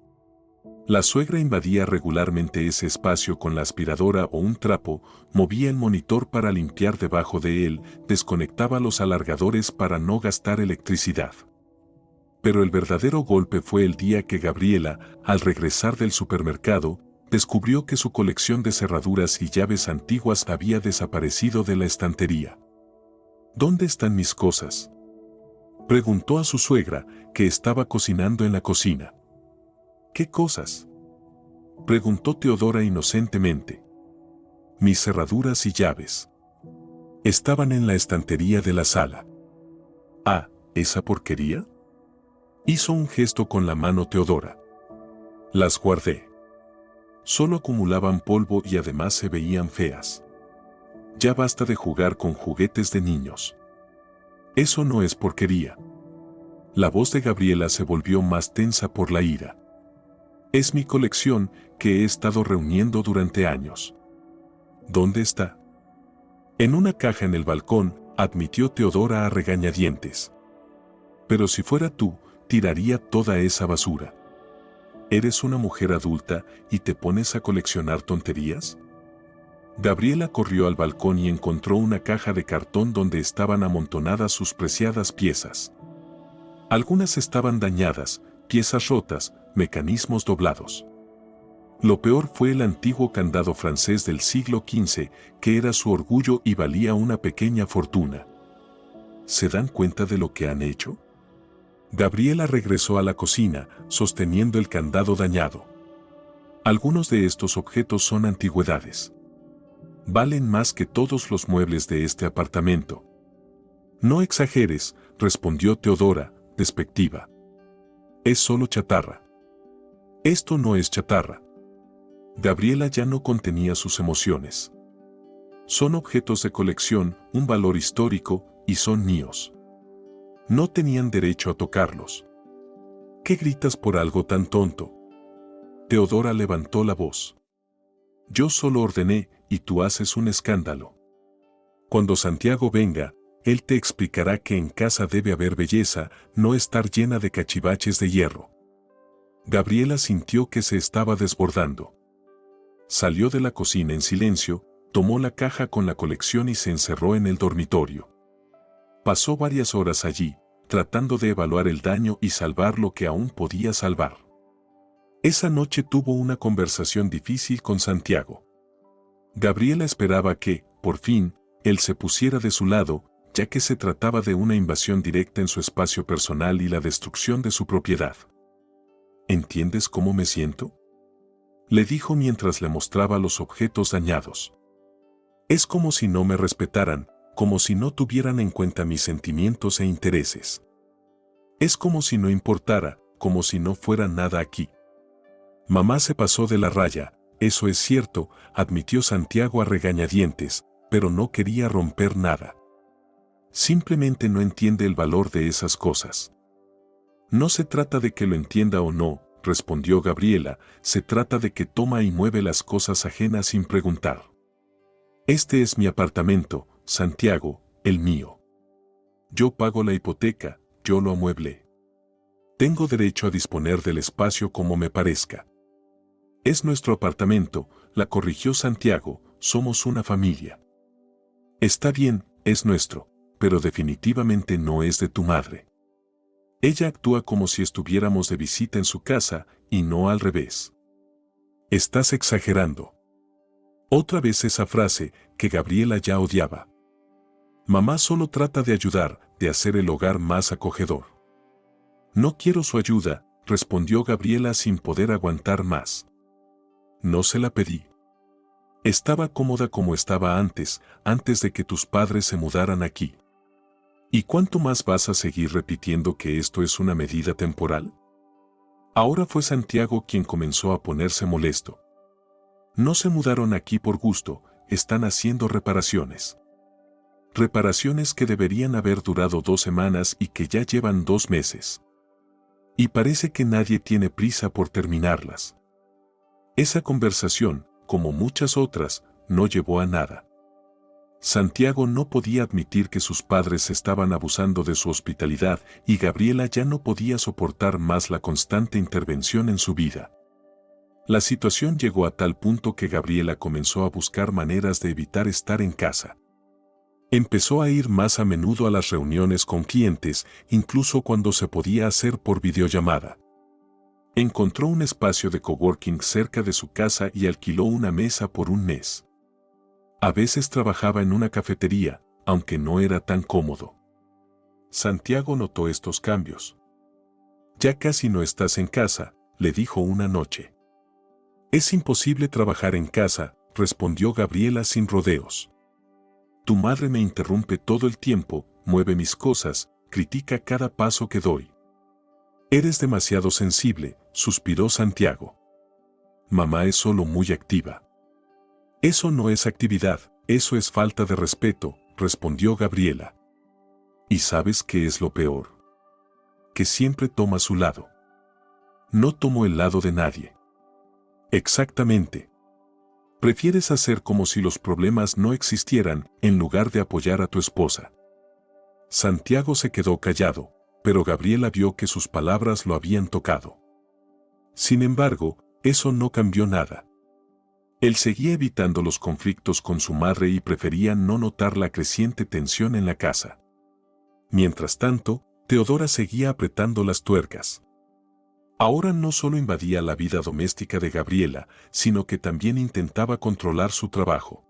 Speaker 2: La suegra invadía regularmente ese espacio con la aspiradora o un trapo, movía el monitor para limpiar debajo de él, desconectaba los alargadores para no gastar electricidad. Pero el verdadero golpe fue el día que Gabriela, al regresar del supermercado, descubrió que su colección de cerraduras y llaves antiguas había desaparecido de la estantería. ¿Dónde están mis cosas?, preguntó a su suegra, que estaba cocinando en la cocina. ¿Qué cosas?, preguntó Teodora inocentemente. Mis cerraduras y llaves. Estaban en la estantería de la sala. Ah, ¿esa porquería?, hizo un gesto con la mano Teodora. Las guardé. Solo acumulaban polvo y además se veían feas. Ya basta de jugar con juguetes de niños. Eso no es porquería. La voz de Gabriela se volvió más tensa por la ira. Es mi colección que he estado reuniendo durante años. ¿Dónde está? En una caja en el balcón, admitió Teodora a regañadientes. Pero si fuera tú, tiraría toda esa basura. ¿Eres una mujer adulta y te pones a coleccionar tonterías? Gabriela corrió al balcón y encontró una caja de cartón donde estaban amontonadas sus preciadas piezas. Algunas estaban dañadas, piezas rotas, mecanismos doblados. Lo peor fue el antiguo candado francés del siglo XV, que era su orgullo y valía una pequeña fortuna. ¿Se dan cuenta de lo que han hecho? Gabriela regresó a la cocina, sosteniendo el candado dañado. Algunos de estos objetos son antigüedades. Valen más que todos los muebles de este apartamento. No exageres, respondió Teodora, despectiva. Es solo chatarra. Esto no es chatarra. Gabriela ya no contenía sus emociones. Son objetos de colección, un valor histórico, y son míos. No tenían derecho a tocarlos. ¿Qué gritas por algo tan tonto? Teodora levantó la voz. Yo solo ordené, y tú haces un escándalo. Cuando Santiago venga, él te explicará que en casa debe haber belleza, no estar llena de cachivaches de hierro. Gabriela sintió que se estaba desbordando. Salió de la cocina en silencio, tomó la caja con la colección y se encerró en el dormitorio. Pasó varias horas allí, tratando de evaluar el daño y salvar lo que aún podía salvar. Esa noche tuvo una conversación difícil con Santiago. Gabriela esperaba que, por fin, él se pusiera de su lado, ya que se trataba de una invasión directa en su espacio personal y la destrucción de su propiedad. ¿Entiendes cómo me siento?, le dijo mientras le mostraba los objetos dañados. Es como si no me respetaran, como si no tuvieran en cuenta mis sentimientos e intereses. Es como si no importara, como si no fuera nada aquí. Mamá se pasó de la raya, eso es cierto, admitió Santiago a regañadientes, pero no quería romper nada. Simplemente no entiende el valor de esas cosas. No se trata de que lo entienda o no, respondió Gabriela, se trata de que toma y mueve las cosas ajenas sin preguntar. Este es mi apartamento, Santiago, el mío. Yo pago la hipoteca, yo lo amueblé. Tengo derecho a disponer del espacio como me parezca. Es nuestro apartamento, la corrigió Santiago, somos una familia. Está bien, es nuestro, pero definitivamente no es de tu madre. Ella actúa como si estuviéramos de visita en su casa, y no al revés. Estás exagerando. Otra vez esa frase, que Gabriela ya odiaba. Mamá solo trata de ayudar, de hacer el hogar más acogedor. No quiero su ayuda, respondió Gabriela sin poder aguantar más. No se la pedí. Estaba cómoda como estaba antes de que tus padres se mudaran aquí. ¿Y cuánto más vas a seguir repitiendo que esto es una medida temporal? Ahora fue Santiago quien comenzó a ponerse molesto. No se mudaron aquí por gusto, están haciendo reparaciones. Reparaciones que deberían haber durado 2 semanas y que ya llevan 2 meses. Y parece que nadie tiene prisa por terminarlas. Esa conversación, como muchas otras, no llevó a nada. Santiago no podía admitir que sus padres estaban abusando de su hospitalidad y Gabriela ya no podía soportar más la constante intervención en su vida. La situación llegó a tal punto que Gabriela comenzó a buscar maneras de evitar estar en casa. Empezó a ir más a menudo a las reuniones con clientes, incluso cuando se podía hacer por videollamada. Encontró un espacio de coworking cerca de su casa y alquiló una mesa por 1 mes. A veces trabajaba en una cafetería, aunque no era tan cómodo. Santiago notó estos cambios. Ya casi no estás en casa, le dijo una noche. Es imposible trabajar en casa, respondió Gabriela sin rodeos. Tu madre me interrumpe todo el tiempo, mueve mis cosas, critica cada paso que doy. Eres demasiado sensible, suspiró Santiago. Mamá es solo muy activa. Eso no es actividad, eso es falta de respeto, respondió Gabriela. ¿Y sabes qué es lo peor? Que siempre toma su lado. No tomo el lado de nadie. Exactamente. Prefieres hacer como si los problemas no existieran, en lugar de apoyar a tu esposa. Santiago se quedó callado, pero Gabriela vio que sus palabras lo habían tocado. Sin embargo, eso no cambió nada. Él seguía evitando los conflictos con su madre y prefería no notar la creciente tensión en la casa. Mientras tanto, Teodora seguía apretando las tuercas. Ahora no solo invadía la vida doméstica de Gabriela, sino que también intentaba controlar su trabajo.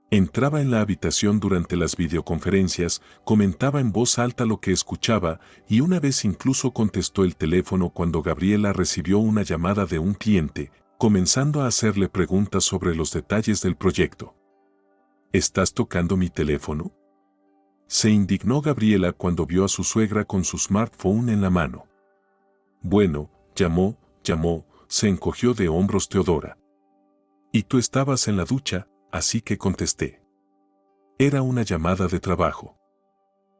Speaker 2: Entraba en la habitación durante las videoconferencias, comentaba en voz alta lo que escuchaba y una vez incluso contestó el teléfono cuando Gabriela recibió una llamada de un cliente, comenzando a hacerle preguntas sobre los detalles del proyecto. ¿Estás tocando mi teléfono? Se indignó Gabriela cuando vio a su suegra con su smartphone en la mano. Bueno, llamó, se encogió de hombros Teodora. Y tú estabas en la ducha, así que contesté. Era una llamada de trabajo.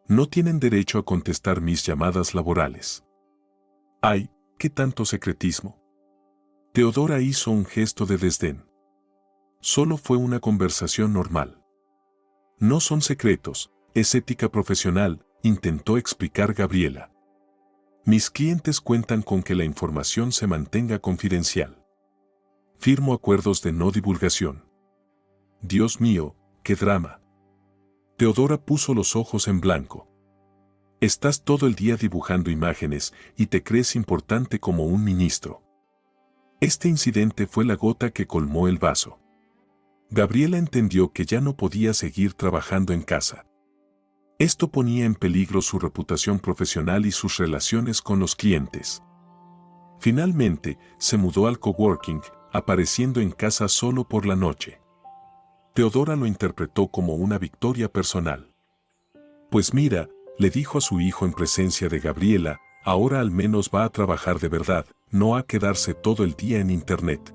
Speaker 2: No tienen derecho a contestar mis llamadas laborales. Ay, qué tanto secretismo. Teodora hizo un gesto de desdén. Solo fue una conversación normal. No son secretos, es ética profesional, intentó explicar Gabriela. Mis clientes cuentan con que la información se mantenga confidencial. Firmo acuerdos de no divulgación. Dios mío, qué drama. Teodora puso los ojos en blanco. Estás todo el día dibujando imágenes y te crees importante como un ministro. Este incidente fue la gota que colmó el vaso. Gabriela entendió que ya no podía seguir trabajando en casa. Esto ponía en peligro su reputación profesional y sus relaciones con los clientes. Finalmente, se mudó al coworking, apareciendo en casa solo por la noche. Teodora lo interpretó como una victoria personal. Pues mira, le dijo a su hijo en presencia de Gabriela, ahora al menos va a trabajar de verdad, no a quedarse todo el día en internet.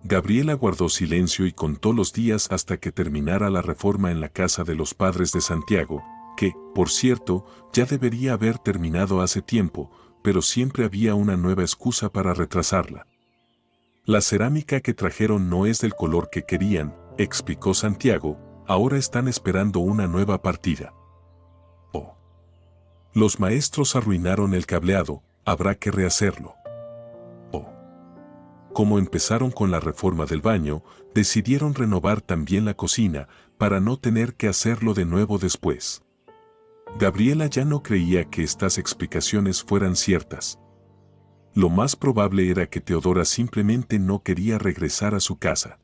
Speaker 2: Gabriela guardó silencio y contó los días hasta que terminara la reforma en la casa de los padres de Santiago, que, por cierto, ya debería haber terminado hace tiempo, pero siempre había una nueva excusa para retrasarla. La cerámica que trajeron no es del color que querían, explicó Santiago, ahora están esperando una nueva partida. Oh. Los maestros arruinaron el cableado, habrá que rehacerlo. Oh. Como empezaron con la reforma del baño, decidieron renovar también la cocina, para no tener que hacerlo de nuevo después. Gabriela ya no creía que estas explicaciones fueran ciertas. Lo más probable era que Teodora simplemente no quería regresar a su casa.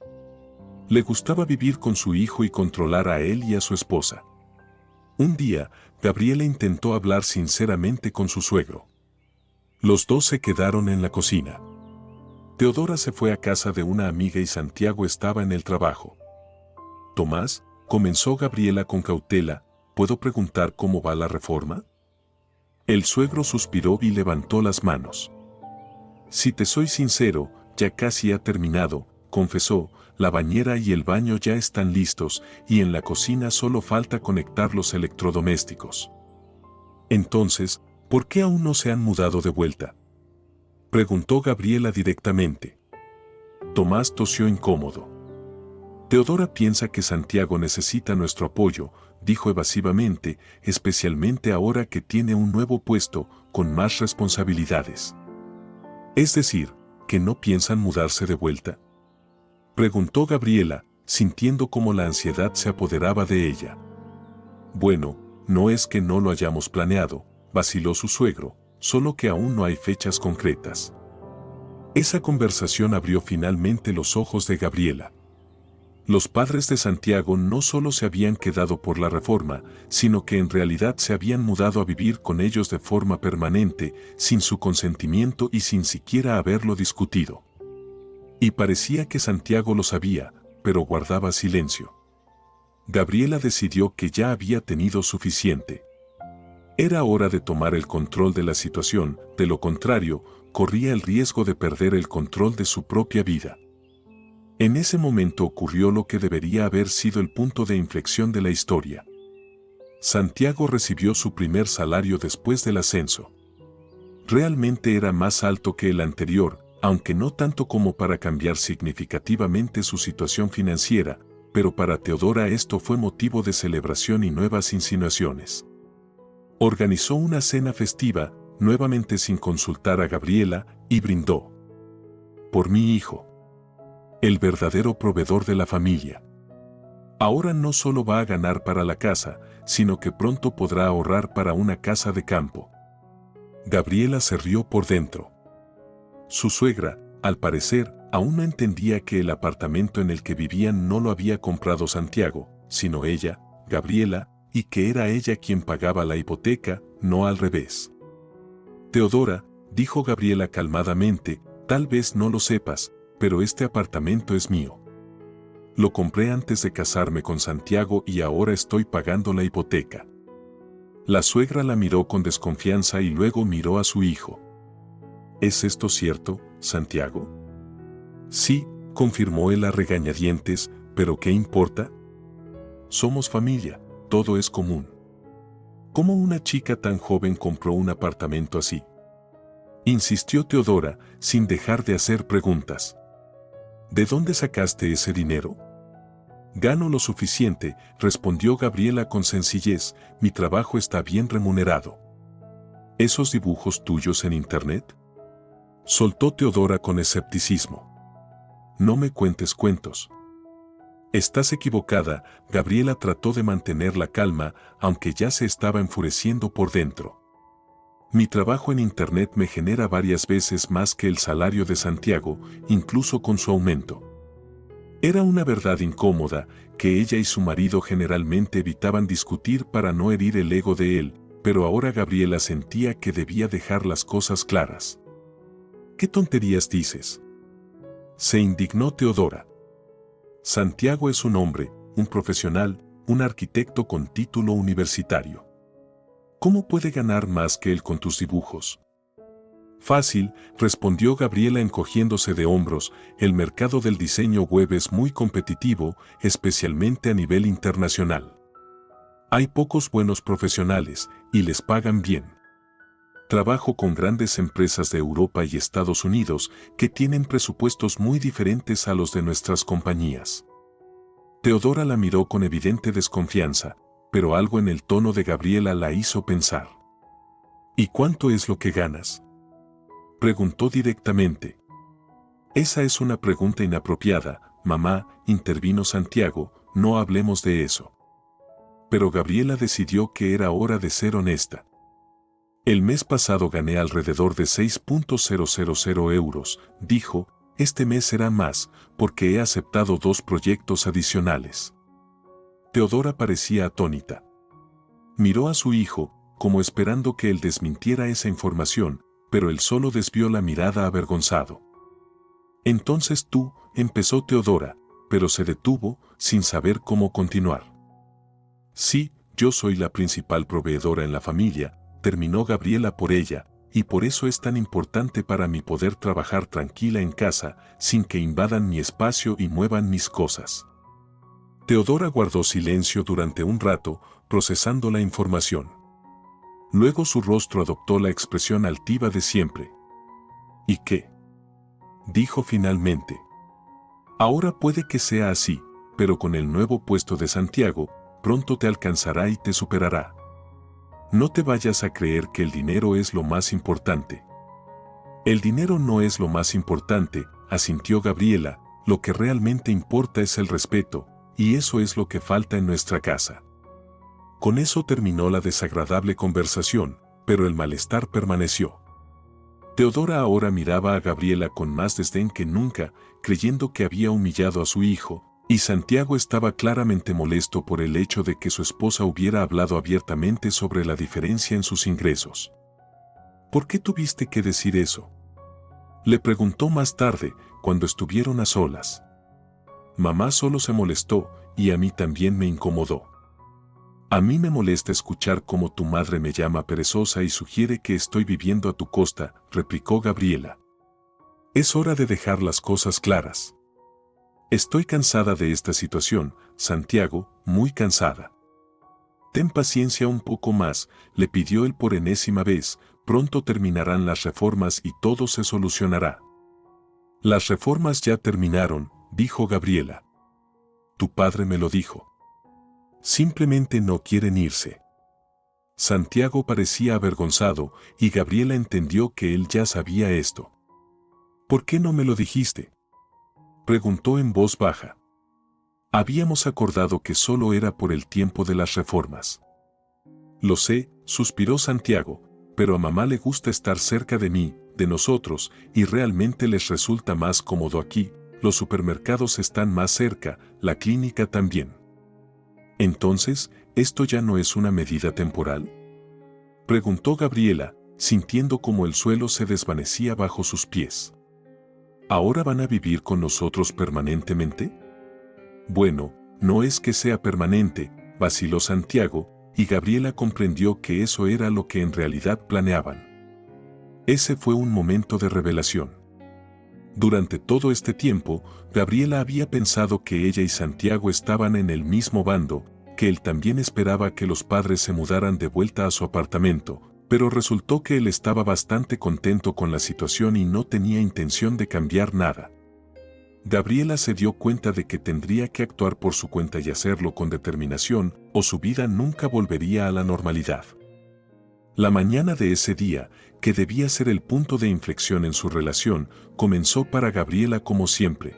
Speaker 2: Le gustaba vivir con su hijo y controlar a él y a su esposa. Un día, Gabriela intentó hablar sinceramente con su suegro. Los dos se quedaron en la cocina. Teodora se fue a casa de una amiga y Santiago estaba en el trabajo. Tomás, comenzó Gabriela con cautela, ¿puedo preguntar cómo va la reforma? El suegro suspiró y levantó las manos. Si te soy sincero, ya casi ha terminado, confesó, la bañera y el baño ya están listos y en la cocina solo falta conectar los electrodomésticos. Entonces, ¿por qué aún no se han mudado de vuelta? Preguntó Gabriela directamente. Tomás tosió incómodo. Teodora piensa que Santiago necesita nuestro apoyo, dijo evasivamente, especialmente ahora que tiene un nuevo puesto, con más responsabilidades. Es decir, ¿que no piensan mudarse de vuelta? Preguntó Gabriela, sintiendo cómo la ansiedad se apoderaba de ella. Bueno, no es que no lo hayamos planeado, vaciló su suegro, solo que aún no hay fechas concretas. Esa conversación abrió finalmente los ojos de Gabriela. Los padres de Santiago no solo se habían quedado por la reforma, sino que en realidad se habían mudado a vivir con ellos de forma permanente, sin su consentimiento y sin siquiera haberlo discutido. Y parecía que Santiago lo sabía, pero guardaba silencio. Gabriela decidió que ya había tenido suficiente. Era hora de tomar el control de la situación, de lo contrario, corría el riesgo de perder el control de su propia vida. En ese momento ocurrió lo que debería haber sido el punto de inflexión de la historia. Santiago recibió su primer salario después del ascenso. Realmente era más alto que el anterior, aunque no tanto como para cambiar significativamente su situación financiera, pero para Teodora esto fue motivo de celebración y nuevas insinuaciones. Organizó una cena festiva, nuevamente sin consultar a Gabriela, y brindó. Por mi hijo. El verdadero proveedor de la familia. Ahora no solo va a ganar para la casa, sino que pronto podrá ahorrar para una casa de campo. Gabriela se rió por dentro. Su suegra, al parecer, aún no entendía que el apartamento en el que vivían no lo había comprado Santiago, sino ella, Gabriela, y que era ella quien pagaba la hipoteca, no al revés. Teodora, dijo Gabriela calmadamente, tal vez no lo sepas, pero este apartamento es mío. Lo compré antes de casarme con Santiago y ahora estoy pagando la hipoteca. La suegra la miró con desconfianza y luego miró a su hijo. ¿Es esto cierto, Santiago? Sí, confirmó él a regañadientes, pero ¿qué importa? Somos familia, todo es común. ¿Cómo una chica tan joven compró un apartamento así? Insistió Teodora, sin dejar de hacer preguntas. ¿De dónde sacaste ese dinero? Gano lo suficiente, respondió Gabriela con sencillez, mi trabajo está bien remunerado. ¿Esos dibujos tuyos en internet? Soltó Teodora con escepticismo. No me cuentes cuentos. Estás equivocada, Gabriela trató de mantener la calma, aunque ya se estaba enfureciendo por dentro. Mi trabajo en internet me genera varias veces más que el salario de Santiago, incluso con su aumento. Era una verdad incómoda que ella y su marido generalmente evitaban discutir para no herir el ego de él, pero ahora Gabriela sentía que debía dejar las cosas claras. ¿Qué tonterías dices?, se indignó Teodora. Santiago es un hombre, un profesional, un arquitecto con título universitario. ¿Cómo puede ganar más que él con tus dibujos? Fácil, respondió Gabriela encogiéndose de hombros, el mercado del diseño web es muy competitivo, especialmente a nivel internacional. Hay pocos buenos profesionales, y les pagan bien. Trabajo con grandes empresas de Europa y Estados Unidos que tienen presupuestos muy diferentes a los de nuestras compañías. Teodora la miró con evidente desconfianza, pero algo en el tono de Gabriela la hizo pensar. ¿Y cuánto es lo que ganas?, preguntó directamente. Esa es una pregunta inapropiada, mamá, intervino Santiago, no hablemos de eso. Pero Gabriela decidió que era hora de ser honesta. El mes pasado gané alrededor de 6.000 euros, dijo, este mes será más, porque he aceptado 2 proyectos adicionales. Teodora parecía atónita. Miró a su hijo, como esperando que él desmintiera esa información, pero él solo desvió la mirada avergonzado. Entonces tú, empezó Teodora, pero se detuvo, sin saber cómo continuar. Sí, yo soy la principal proveedora en la familia, terminó Gabriela por ella, y por eso es tan importante para mí poder trabajar tranquila en casa, sin que invadan mi espacio y muevan mis cosas. Teodora guardó silencio durante un rato, procesando la información. Luego su rostro adoptó la expresión altiva de siempre. ¿Y qué?, dijo finalmente. Ahora puede que sea así, pero con el nuevo puesto de Santiago, pronto te alcanzará y te superará. No te vayas a creer que el dinero es lo más importante. El dinero no es lo más importante, asintió Gabriela, lo que realmente importa es el respeto, y eso es lo que falta en nuestra casa. Con eso terminó la desagradable conversación, pero el malestar permaneció. Teodora ahora miraba a Gabriela con más desdén que nunca, creyendo que había humillado a su hijo, y Santiago estaba claramente molesto por el hecho de que su esposa hubiera hablado abiertamente sobre la diferencia en sus ingresos. ¿Por qué tuviste que decir eso?, le preguntó más tarde, cuando estuvieron a solas. Mamá solo se molestó, y a mí también me incomodó. A mí me molesta escuchar cómo tu madre me llama perezosa y sugiere que estoy viviendo a tu costa, replicó Gabriela. Es hora de dejar las cosas claras. Estoy cansada de esta situación, Santiago, muy cansada. Ten paciencia un poco más, le pidió él por enésima vez, pronto terminarán las reformas y todo se solucionará. Las reformas ya terminaron, dijo Gabriela. Tu padre me lo dijo. Simplemente no quieren irse. Santiago parecía avergonzado y Gabriela entendió que él ya sabía esto. ¿Por qué no me lo dijiste?, preguntó en voz baja. Habíamos acordado que solo era por el tiempo de las reformas. Lo sé, suspiró Santiago, pero a mamá le gusta estar cerca de mí, de nosotros, y realmente les resulta más cómodo aquí, los supermercados están más cerca, la clínica también. Entonces, ¿esto ya no es una medida temporal?, preguntó Gabriela, sintiendo como el suelo se desvanecía bajo sus pies. ¿Ahora van a vivir con nosotros permanentemente? Bueno, no es que sea permanente, vaciló Santiago, y Gabriela comprendió que eso era lo que en realidad planeaban. Ese fue un momento de revelación. Durante todo este tiempo, Gabriela había pensado que ella y Santiago estaban en el mismo bando, que él también esperaba que los padres se mudaran de vuelta a su apartamento, pero resultó que él estaba bastante contento con la situación y no tenía intención de cambiar nada. Gabriela se dio cuenta de que tendría que actuar por su cuenta y hacerlo con determinación, o su vida nunca volvería a la normalidad. La mañana de ese día, que debía ser el punto de inflexión en su relación, comenzó para Gabriela como siempre.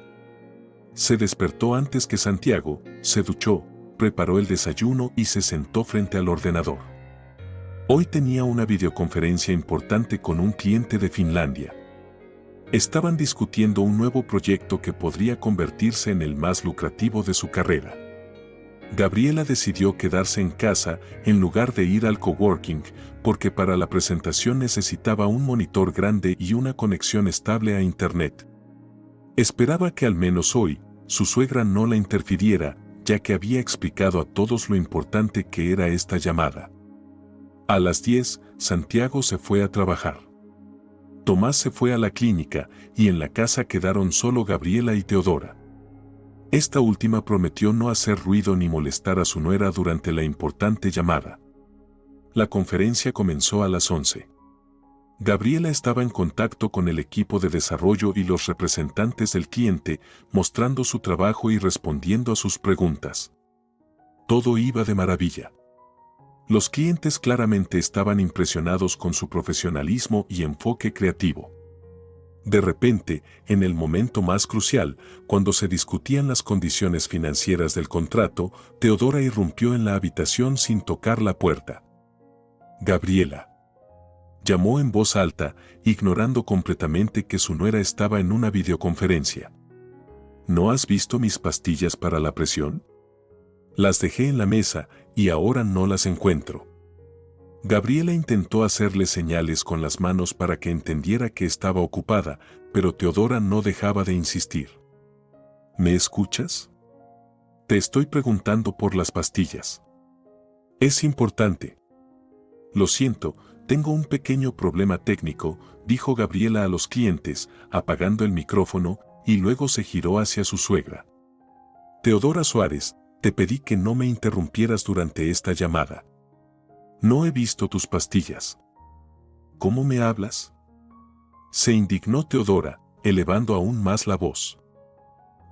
Speaker 2: Se despertó antes que Santiago, se duchó, preparó el desayuno y se sentó frente al ordenador. Hoy tenía una videoconferencia importante con un cliente de Finlandia. Estaban discutiendo un nuevo proyecto que podría convertirse en el más lucrativo de su carrera. Gabriela decidió quedarse en casa en lugar de ir al coworking, porque para la presentación necesitaba un monitor grande y una conexión estable a Internet. Esperaba que al menos hoy, su suegra no la interfiriera, ya que había explicado a todos lo importante que era esta llamada. A las 10, Santiago se fue a trabajar. Tomás se fue a la clínica y en la casa quedaron solo Gabriela y Teodora. Esta última prometió no hacer ruido ni molestar a su nuera durante la importante llamada. La conferencia comenzó a las 11. Gabriela estaba en contacto con el equipo de desarrollo y los representantes del cliente, mostrando su trabajo y respondiendo a sus preguntas. Todo iba de maravilla. Los clientes claramente estaban impresionados con su profesionalismo y enfoque creativo. De repente, en el momento más crucial, cuando se discutían las condiciones financieras del contrato, Teodora irrumpió en la habitación sin tocar la puerta. Gabriela. Llamó en voz alta, ignorando completamente que su nuera estaba en una videoconferencia. ¿No has visto mis pastillas para la presión? Las dejé en la mesa y ahora no las encuentro. Gabriela intentó hacerle señales con las manos para que entendiera que estaba ocupada, pero Teodora no dejaba de insistir. ¿Me escuchas? Te estoy preguntando por las pastillas. Es importante. Lo siento, tengo un pequeño problema técnico, dijo Gabriela a los clientes, apagando el micrófono, y luego se giró hacia su suegra. Teodora Suárez, te pedí que no me interrumpieras durante esta llamada. No he visto tus pastillas. ¿Cómo me hablas? Se indignó Teodora, elevando aún más la voz.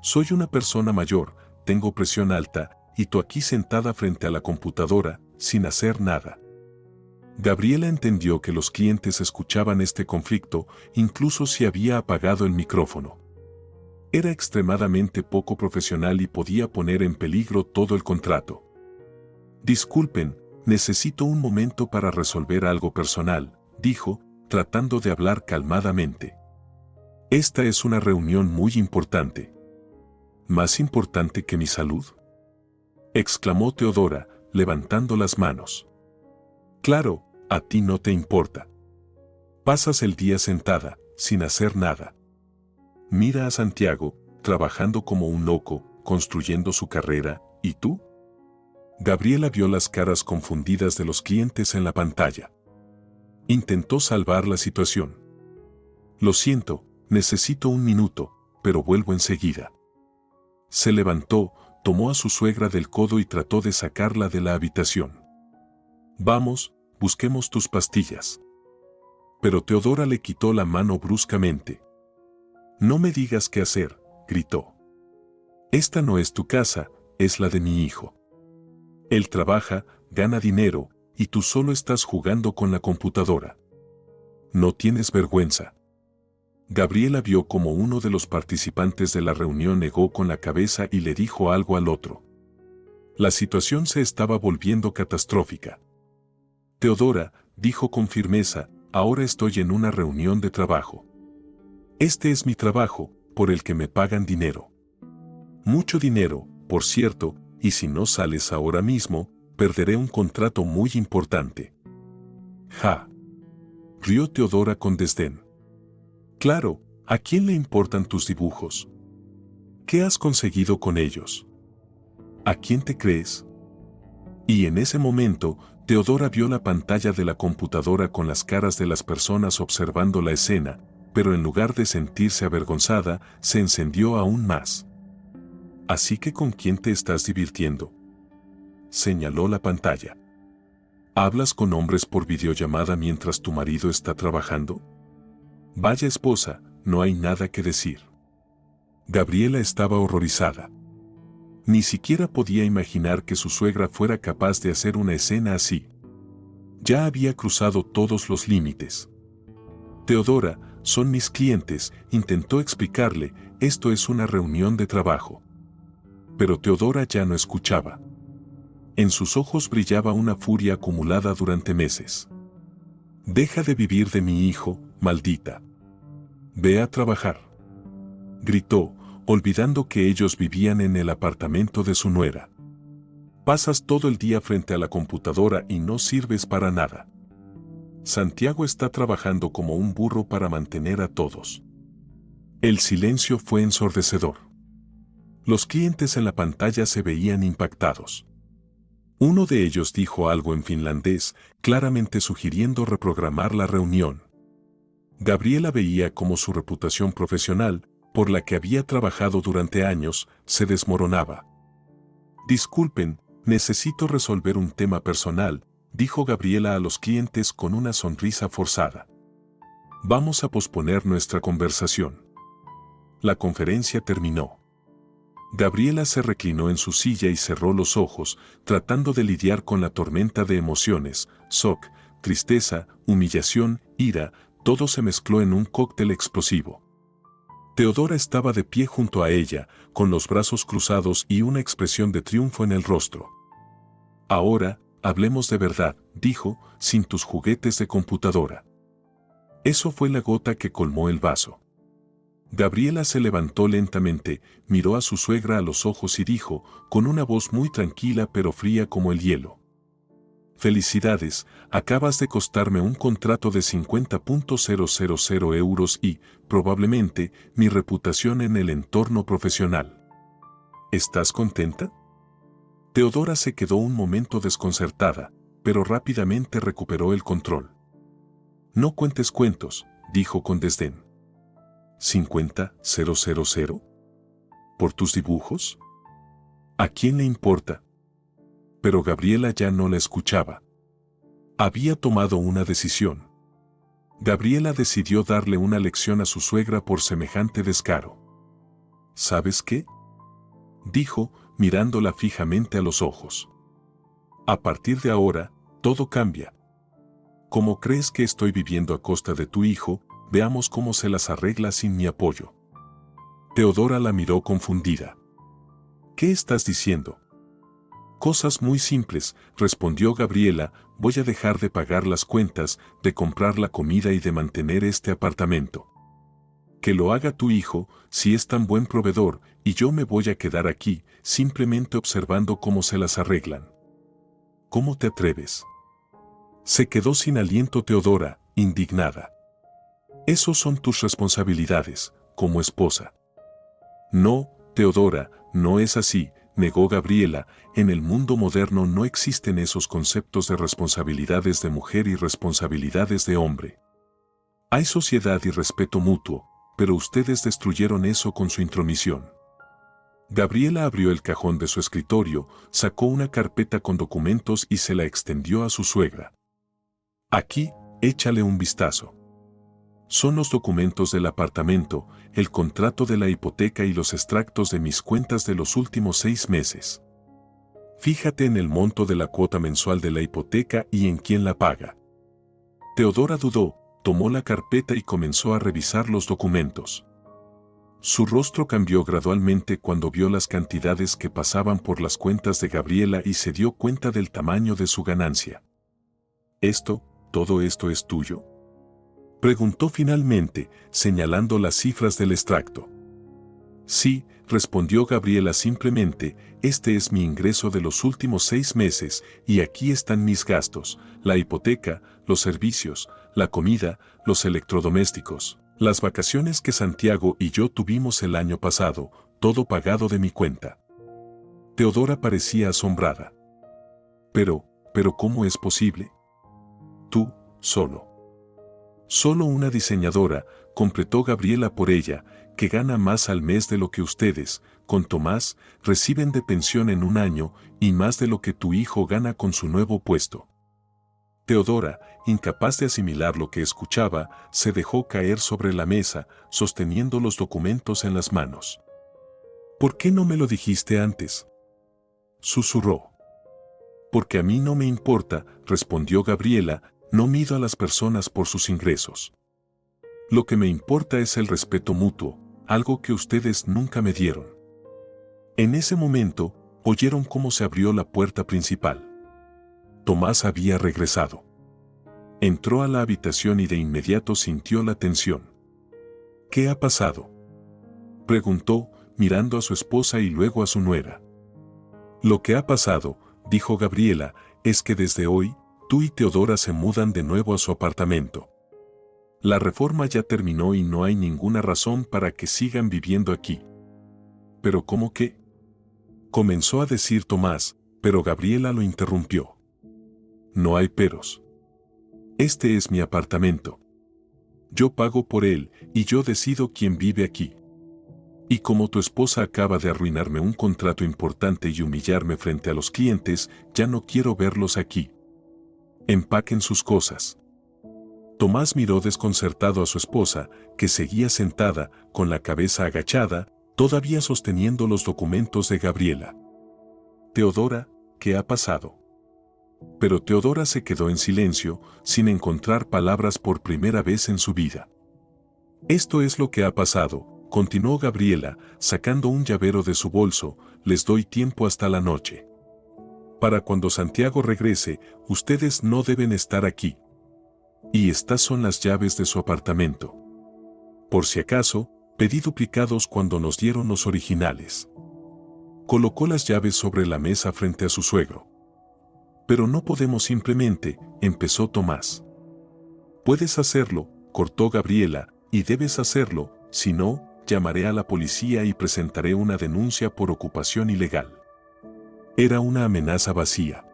Speaker 2: Soy una persona mayor, tengo presión alta, y tú aquí sentada frente a la computadora, sin hacer nada. Gabriela entendió que los clientes escuchaban este conflicto, incluso si había apagado el micrófono. Era extremadamente poco profesional y podía poner en peligro todo el contrato. Disculpen, necesito un momento para resolver algo personal, dijo, tratando de hablar calmadamente. Esta es una reunión muy importante. ¿Más importante que mi salud?, exclamó Teodora, levantando las manos. Claro, a ti no te importa. Pasas el día sentada, sin hacer nada. Mira a Santiago, trabajando como un loco, construyendo su carrera, ¿y tú? Gabriela vio las caras confundidas de los clientes en la pantalla. Intentó salvar la situación. Lo siento, necesito un minuto, pero vuelvo enseguida. Se levantó, tomó a su suegra del codo y trató de sacarla de la habitación. Vamos, busquemos tus pastillas. Pero Teodora le quitó la mano bruscamente. No me digas qué hacer, gritó. Esta no es tu casa, es la de mi hijo. Él trabaja, gana dinero, y tú solo estás jugando con la computadora. No tienes vergüenza. Gabriela vio como uno de los participantes de la reunión negó con la cabeza y le dijo algo al otro. La situación se estaba volviendo catastrófica. Teodora, dijo con firmeza, ahora estoy en una reunión de trabajo. Este es mi trabajo, por el que me pagan dinero. Mucho dinero, por cierto, y si no sales ahora mismo, perderé un contrato muy importante. Ja. Rió Teodora con desdén. Claro, ¿a quién le importan tus dibujos? ¿Qué has conseguido con ellos? ¿A quién te crees? Y en ese momento, Teodora vio la pantalla de la computadora con las caras de las personas observando la escena, pero en lugar de sentirse avergonzada, se encendió aún más. ¿Así que con quién te estás divirtiendo?, señaló la pantalla. ¿Hablas con hombres por videollamada mientras tu marido está trabajando? Vaya esposa, no hay nada que decir. Gabriela estaba horrorizada. Ni siquiera podía imaginar que su suegra fuera capaz de hacer una escena así. Ya había cruzado todos los límites. Teodora, son mis clientes, intentó explicarle, esto es una reunión de trabajo. Pero Teodora ya no escuchaba. En sus ojos brillaba una furia acumulada durante meses. Deja de vivir de mi hijo, maldita. Ve a trabajar, gritó, olvidando que ellos vivían en el apartamento de su nuera. Pasas todo el día frente a la computadora y no sirves para nada. Santiago está trabajando como un burro para mantener a todos. El silencio fue ensordecedor. Los clientes en la pantalla se veían impactados. Uno de ellos dijo algo en finlandés, claramente sugiriendo reprogramar la reunión. Gabriela veía cómo su reputación profesional, por la que había trabajado durante años, se desmoronaba. Disculpen, necesito resolver un tema personal, dijo Gabriela a los clientes con una sonrisa forzada. Vamos a posponer nuestra conversación. La conferencia terminó. Gabriela se reclinó en su silla y cerró los ojos, tratando de lidiar con la tormenta de emociones, shock, tristeza, humillación, ira, todo se mezcló en un cóctel explosivo. Teodora estaba de pie junto a ella, con los brazos cruzados y una expresión de triunfo en el rostro. Ahora, hablemos de verdad, dijo, sin tus juguetes de computadora. Eso fue la gota que colmó el vaso. Gabriela se levantó lentamente, miró a su suegra a los ojos y dijo, con una voz muy tranquila pero fría como el hielo. Felicidades, acabas de costarme un contrato de 50.000 euros y, probablemente, mi reputación en el entorno profesional. ¿Estás contenta? Teodora se quedó un momento desconcertada, pero rápidamente recuperó el control. No cuentes cuentos, dijo con desdén. ¿50.000? ¿Por tus dibujos? ¿A quién le importa? Pero Gabriela ya no la escuchaba. Había tomado una decisión. Gabriela decidió darle una lección a su suegra por semejante descaro. ¿Sabes qué?, dijo, mirándola fijamente a los ojos. A partir de ahora, todo cambia. Como crees que estoy viviendo a costa de tu hijo, veamos cómo se las arregla sin mi apoyo. Teodora la miró confundida. ¿Qué estás diciendo? Cosas muy simples, respondió Gabriela, voy a dejar de pagar las cuentas, de comprar la comida y de mantener este apartamento. Que lo haga tu hijo, si es tan buen proveedor, y yo me voy a quedar aquí, simplemente observando cómo se las arreglan. ¿Cómo te atreves? Se quedó sin aliento Teodora, indignada. Esos son tus responsabilidades, como esposa. No, Teodora, no es así, negó Gabriela, en el mundo moderno no existen esos conceptos de responsabilidades de mujer y responsabilidades de hombre. Hay sociedad y respeto mutuo, pero ustedes destruyeron eso con su intromisión. Gabriela abrió el cajón de su escritorio, sacó una carpeta con documentos y se la extendió a su suegra. Aquí, échale un vistazo. Son los documentos del apartamento, el contrato de la hipoteca y los extractos de mis cuentas de los últimos 6 meses. Fíjate en el monto de la cuota mensual de la hipoteca y en quién la paga. Teodora dudó, tomó la carpeta y comenzó a revisar los documentos. Su rostro cambió gradualmente cuando vio las cantidades que pasaban por las cuentas de Gabriela y se dio cuenta del tamaño de su ganancia. ¿Todo esto es tuyo?, preguntó finalmente, señalando las cifras del extracto. Sí, respondió Gabriela simplemente, este es mi ingreso de los últimos 6 meses y aquí están mis gastos, la hipoteca, los servicios, la comida, los electrodomésticos, las vacaciones que Santiago y yo tuvimos el año pasado, todo pagado de mi cuenta. Teodora parecía asombrada. Pero, ¿cómo es posible? Tú, solo una diseñadora, completó Gabriela por ella, que gana más al mes de lo que ustedes, con Tomás, reciben de pensión en un año y más de lo que tu hijo gana con su nuevo puesto. Teodora, incapaz de asimilar lo que escuchaba, se dejó caer sobre la mesa, sosteniendo los documentos en las manos. ¿Por qué no me lo dijiste antes?, susurró. Porque a mí no me importa, respondió Gabriela, no mido a las personas por sus ingresos. Lo que me importa es el respeto mutuo, algo que ustedes nunca me dieron. En ese momento, oyeron cómo se abrió la puerta principal. Tomás había regresado. Entró a la habitación y de inmediato sintió la tensión. ¿Qué ha pasado?, preguntó, mirando a su esposa y luego a su nuera. Lo que ha pasado, dijo Gabriela, es que desde hoy, tú y Teodora se mudan de nuevo a su apartamento. La reforma ya terminó y no hay ninguna razón para que sigan viviendo aquí. ¿Pero cómo qué?, comenzó a decir Tomás, pero Gabriela lo interrumpió. No hay peros. Este es mi apartamento. Yo pago por él y yo decido quién vive aquí. Y como tu esposa acaba de arruinarme un contrato importante y humillarme frente a los clientes, ya no quiero verlos aquí. Empaquen sus cosas. Tomás miró desconcertado a su esposa, que seguía sentada, con la cabeza agachada, todavía sosteniendo los documentos de Gabriela. Teodora, ¿qué ha pasado? Pero Teodora se quedó en silencio, sin encontrar palabras por primera vez en su vida. Esto es lo que ha pasado, continuó Gabriela, sacando un llavero de su bolso, les doy tiempo hasta la noche. Para cuando Santiago regrese, ustedes no deben estar aquí. Y estas son las llaves de su apartamento. Por si acaso, pedí duplicados cuando nos dieron los originales. Colocó las llaves sobre la mesa frente a su suegro. Pero no podemos simplemente, empezó Tomás. Puedes hacerlo, cortó Gabriela, y debes hacerlo, si no, llamaré a la policía y presentaré una denuncia por ocupación ilegal. Era una amenaza vacía.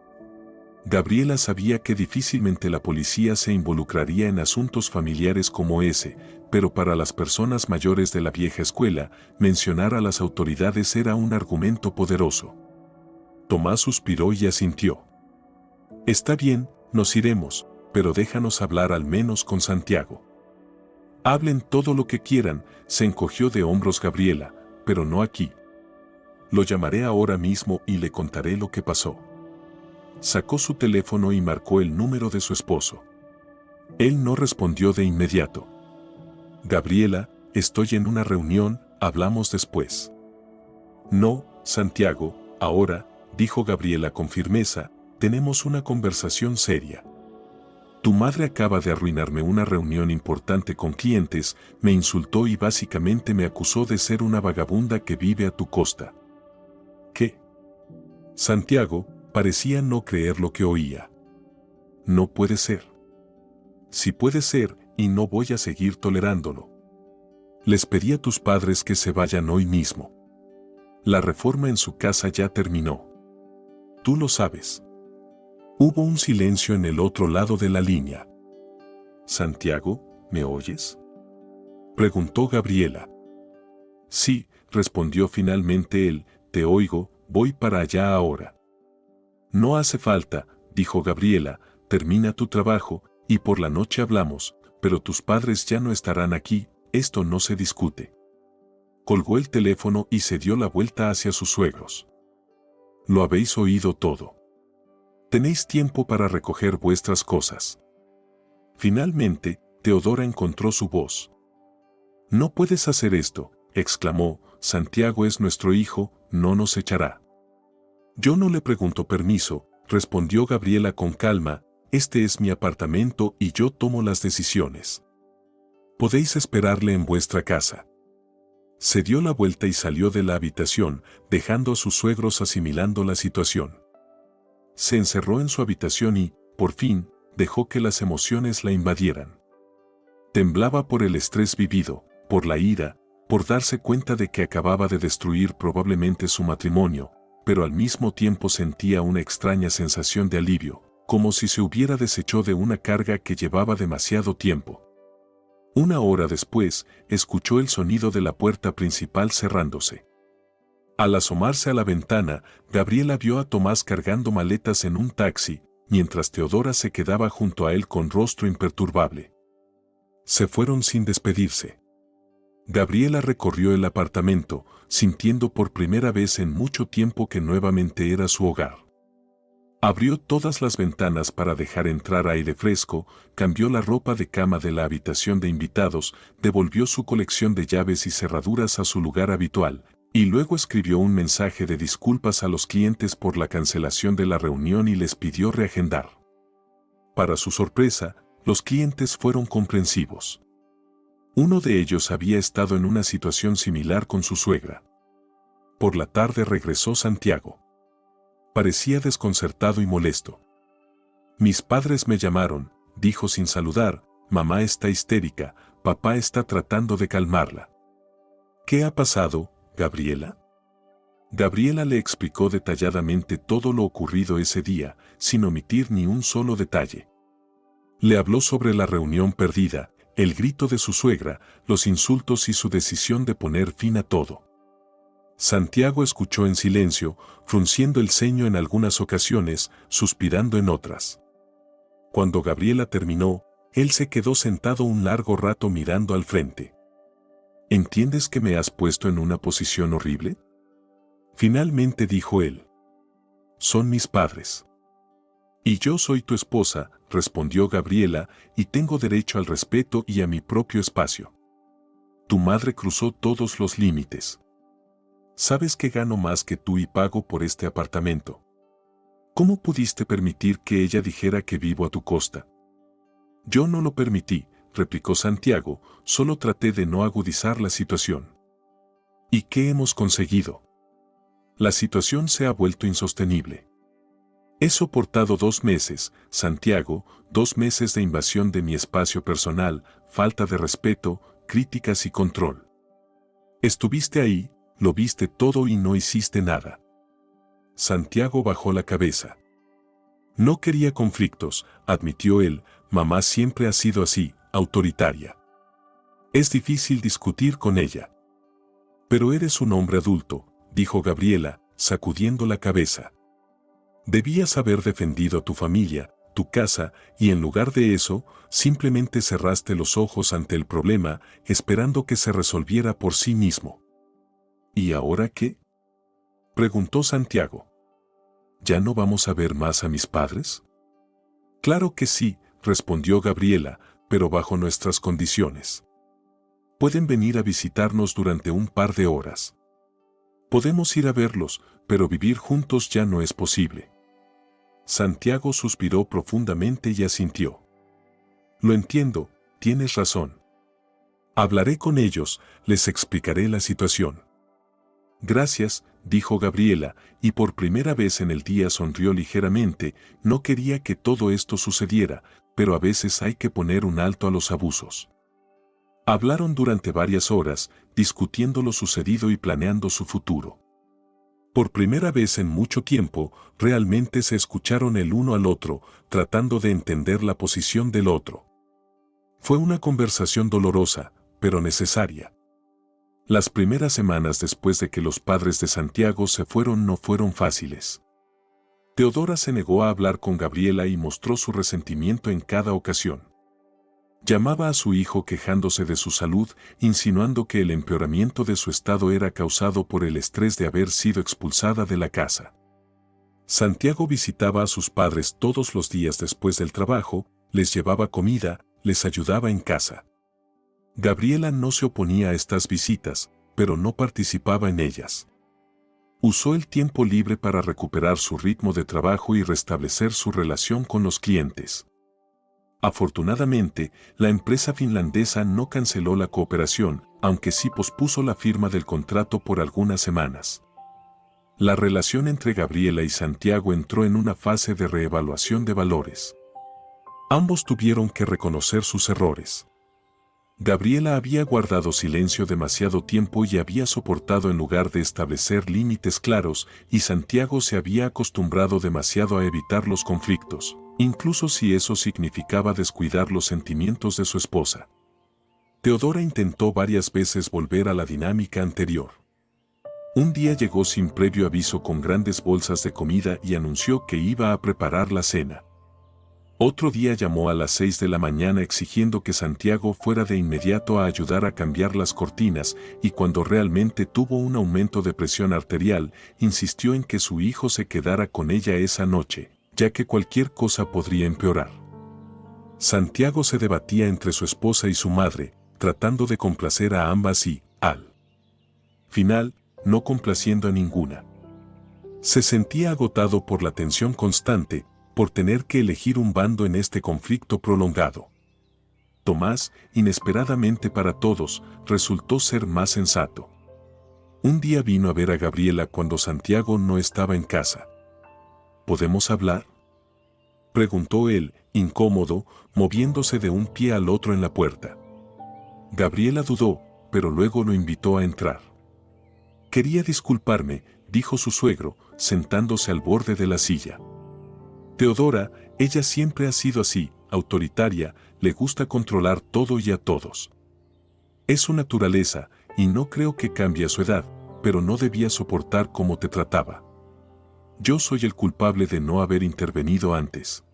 Speaker 2: Gabriela sabía que difícilmente la policía se involucraría en asuntos familiares como ese, pero para las personas mayores de la vieja escuela, mencionar a las autoridades era un argumento poderoso. Tomás suspiró y asintió. Está bien, nos iremos, pero déjanos hablar al menos con Santiago. Hablen todo lo que quieran, se encogió de hombros Gabriela, pero no aquí. Lo llamaré ahora mismo y le contaré lo que pasó. Sacó su teléfono y marcó el número de su esposo. Él no respondió de inmediato. Gabriela, estoy en una reunión, hablamos después. No, Santiago, ahora, dijo Gabriela con firmeza, tenemos una conversación seria. Tu madre acaba de arruinarme una reunión importante con clientes, me insultó y básicamente me acusó de ser una vagabunda que vive a tu costa. ¿Qué? Santiago parecía no creer lo que oía. No puede ser. Sí puede ser, y no voy a seguir tolerándolo. Les pedí a tus padres que se vayan hoy mismo. La reforma en su casa ya terminó. Tú lo sabes. Hubo un silencio en el otro lado de la línea. Santiago, ¿me oyes?, preguntó Gabriela. Sí, respondió finalmente él, te oigo, voy para allá ahora. No hace falta, dijo Gabriela, termina tu trabajo, y por la noche hablamos, pero tus padres ya no estarán aquí, esto no se discute. Colgó el teléfono y se dio la vuelta hacia sus suegros. Lo habéis oído todo. Tenéis tiempo para recoger vuestras cosas. Finalmente, Teodora encontró su voz. No puedes hacer esto, exclamó, Santiago es nuestro hijo, no nos echará. Yo no le pregunto permiso, respondió Gabriela con calma, este es mi apartamento y yo tomo las decisiones. Podéis esperarle en vuestra casa. Se dio la vuelta y salió de la habitación, dejando a sus suegros asimilando la situación. Se encerró en su habitación y, por fin, dejó que las emociones la invadieran. Temblaba por el estrés vivido, por la ira, por darse cuenta de que acababa de destruir probablemente su matrimonio, pero al mismo tiempo sentía una extraña sensación de alivio, como si se hubiera deshecho de una carga que llevaba demasiado tiempo. Una hora después, escuchó el sonido de la puerta principal cerrándose. Al asomarse a la ventana, Gabriela vio a Tomás cargando maletas en un taxi, mientras Teodora se quedaba junto a él con rostro imperturbable. Se fueron sin despedirse. Gabriela recorrió el apartamento, sintiendo por primera vez en mucho tiempo que nuevamente era su hogar. Abrió todas las ventanas para dejar entrar aire fresco, cambió la ropa de cama de la habitación de invitados, devolvió su colección de llaves y cerraduras a su lugar habitual, y luego escribió un mensaje de disculpas a los clientes por la cancelación de la reunión y les pidió reagendar. Para su sorpresa, los clientes fueron comprensivos. Uno de ellos había estado en una situación similar con su suegra. Por la tarde regresó Santiago. Parecía desconcertado y molesto. Mis padres me llamaron, dijo sin saludar, mamá está histérica, papá está tratando de calmarla. ¿Qué ha pasado, Gabriela? Gabriela le explicó detalladamente todo lo ocurrido ese día, sin omitir ni un solo detalle. Le habló sobre la reunión perdida, el grito de su suegra, los insultos y su decisión de poner fin a todo. Santiago escuchó en silencio, frunciendo el ceño en algunas ocasiones, suspirando en otras. Cuando Gabriela terminó, él se quedó sentado un largo rato mirando al frente. ¿Entiendes que me has puesto en una posición horrible? Finalmente dijo él. Son mis padres. Y yo soy tu esposa, respondió Gabriela, y tengo derecho al respeto y a mi propio espacio. Tu madre cruzó todos los límites. Sabes que gano más que tú y pago por este apartamento. ¿Cómo pudiste permitir que ella dijera que vivo a tu costa? Yo no lo permití, replicó Santiago, solo traté de no agudizar la situación. ¿Y qué hemos conseguido? La situación se ha vuelto insostenible. He soportado 2 meses, Santiago, 2 meses de invasión de mi espacio personal, falta de respeto, críticas y control. Estuviste ahí, lo viste todo y no hiciste nada. Santiago bajó la cabeza. No quería conflictos, admitió él, mamá siempre ha sido así, autoritaria. Es difícil discutir con ella. Pero eres un hombre adulto, dijo Gabriela, sacudiendo la cabeza. Debías haber defendido a tu familia, tu casa, y en lugar de eso, simplemente cerraste los ojos ante el problema, esperando que se resolviera por sí mismo. ¿Y ahora qué? Preguntó Santiago. ¿Ya no vamos a ver más a mis padres? Claro que sí, respondió Gabriela, pero bajo nuestras condiciones. Pueden venir a visitarnos durante un par de horas. Podemos ir a verlos, pero vivir juntos ya no es posible. Santiago suspiró profundamente y asintió. Lo entiendo, tienes razón. Hablaré con ellos, les explicaré la situación. Gracias, dijo Gabriela, y por primera vez en el día sonrió ligeramente, no quería que todo esto sucediera, pero a veces hay que poner un alto a los abusos. Hablaron durante varias horas, discutiendo lo sucedido y planeando su futuro. Por primera vez en mucho tiempo, realmente se escucharon el uno al otro, tratando de entender la posición del otro. Fue una conversación dolorosa, pero necesaria. Las primeras semanas después de que los padres de Santiago se fueron no fueron fáciles. Teodora se negó a hablar con Gabriela y mostró su resentimiento en cada ocasión. Llamaba a su hijo quejándose de su salud, insinuando que el empeoramiento de su estado era causado por el estrés de haber sido expulsada de la casa. Santiago visitaba a sus padres todos los días después del trabajo, les llevaba comida, les ayudaba en casa. Gabriela no se oponía a estas visitas, pero no participaba en ellas. Usó el tiempo libre para recuperar su ritmo de trabajo y restablecer su relación con los clientes. Afortunadamente, la empresa finlandesa no canceló la cooperación, aunque sí pospuso la firma del contrato por algunas semanas. La relación entre Gabriela y Santiago entró en una fase de reevaluación de valores. Ambos tuvieron que reconocer sus errores. Gabriela había guardado silencio demasiado tiempo y había soportado en lugar de establecer límites claros, y Santiago se había acostumbrado demasiado a evitar los conflictos, incluso si eso significaba descuidar los sentimientos de su esposa. Teodora intentó varias veces volver a la dinámica anterior. Un día llegó sin previo aviso con grandes bolsas de comida y anunció que iba a preparar la cena. Otro día llamó a las 6 de la mañana exigiendo que Santiago fuera de inmediato a ayudar a cambiar las cortinas, y cuando realmente tuvo un aumento de presión arterial, insistió en que su hijo se quedara con ella esa noche, ya que cualquier cosa podría empeorar. Santiago se debatía entre su esposa y su madre, tratando de complacer a ambas y, al final, no complaciendo a ninguna. Se sentía agotado por la tensión constante, por tener que elegir un bando en este conflicto prolongado. Tomás, inesperadamente para todos, resultó ser más sensato. Un día vino a ver a Gabriela cuando Santiago no estaba en casa. ¿Podemos hablar?, preguntó él, incómodo, moviéndose de un pie al otro en la puerta. Gabriela dudó, pero luego lo invitó a entrar. Quería disculparme, dijo su suegro, sentándose al borde de la silla. Teodora, ella siempre ha sido así, autoritaria, le gusta controlar todo y a todos. Es su naturaleza, y no creo que cambie a su edad, pero no debía soportar cómo te trataba. Yo soy el culpable de no haber intervenido antes.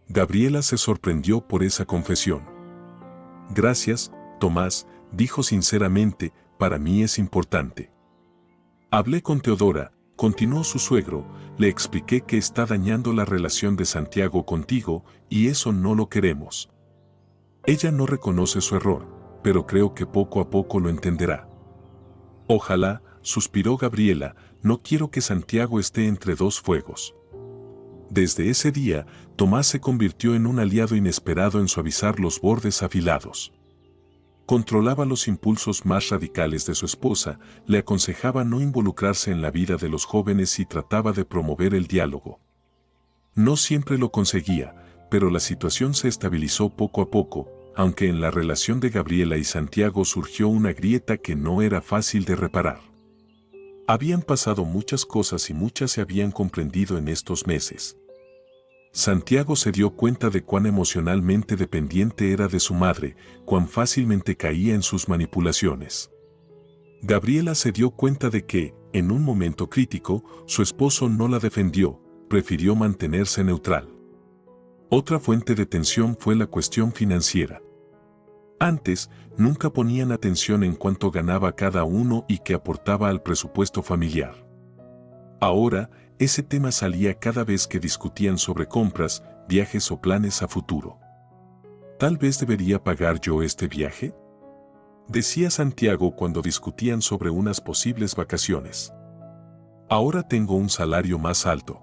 Speaker 2: Gabriela se sorprendió por esa confesión. Gracias, Tomás, dijo sinceramente, para mí es importante. Hablé con Teodora, continuó su suegro, le expliqué que está dañando la relación de Santiago contigo, y eso no lo queremos. Ella no reconoce su error, pero creo que poco a poco lo entenderá. Ojalá, suspiró Gabriela, no quiero que Santiago esté entre dos fuegos. Desde ese día, Tomás se convirtió en un aliado inesperado en suavizar los bordes afilados. Controlaba los impulsos más radicales de su esposa, le aconsejaba no involucrarse en la vida de los jóvenes y trataba de promover el diálogo. No siempre lo conseguía, pero la situación se estabilizó poco a poco, aunque en la relación de Gabriela y Santiago surgió una grieta que no era fácil de reparar. Habían pasado muchas cosas y muchas se habían comprendido en estos meses. Santiago se dio cuenta de cuán emocionalmente dependiente era de su madre, cuán fácilmente caía en sus manipulaciones. Gabriela se dio cuenta de que, en un momento crítico, su esposo no la defendió, prefirió mantenerse neutral. Otra fuente de tensión fue la cuestión financiera. Antes, nunca ponían atención en cuánto ganaba cada uno y qué aportaba al presupuesto familiar. Ahora, ese tema salía cada vez que discutían sobre compras, viajes o planes a futuro. ¿Tal vez debería pagar yo este viaje?, decía Santiago cuando discutían sobre unas posibles vacaciones. Ahora tengo un salario más alto.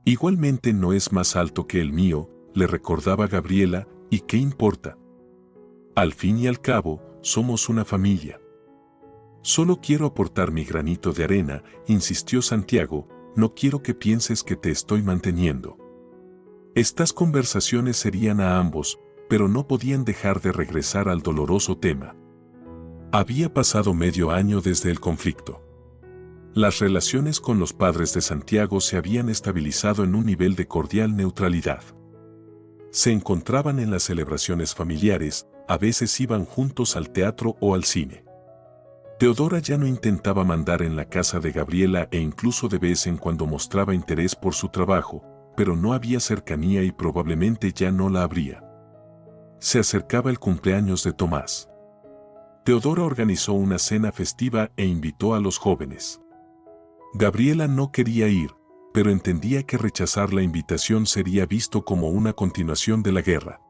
Speaker 2: Igualmente no es más alto que el mío, le recordaba Gabriela, ¿y qué importa? Al fin y al cabo, somos una familia. Solo quiero aportar mi granito de arena, insistió Santiago, no quiero que pienses que te estoy manteniendo. Estas conversaciones serían a ambos, pero no podían dejar de regresar al doloroso tema. Había pasado medio año desde el conflicto. Las relaciones con los padres de Santiago se habían estabilizado en un nivel de cordial neutralidad. Se encontraban en las celebraciones familiares, a veces iban juntos al teatro o al cine. Teodora ya no intentaba mandar en la casa de Gabriela e incluso de vez en cuando mostraba interés por su trabajo, pero no había cercanía y probablemente ya no la habría. Se acercaba el cumpleaños de Tomás. Teodora organizó una cena festiva e invitó a los jóvenes. Gabriela no quería ir, pero entendía que rechazar la invitación sería visto como una continuación de la guerra.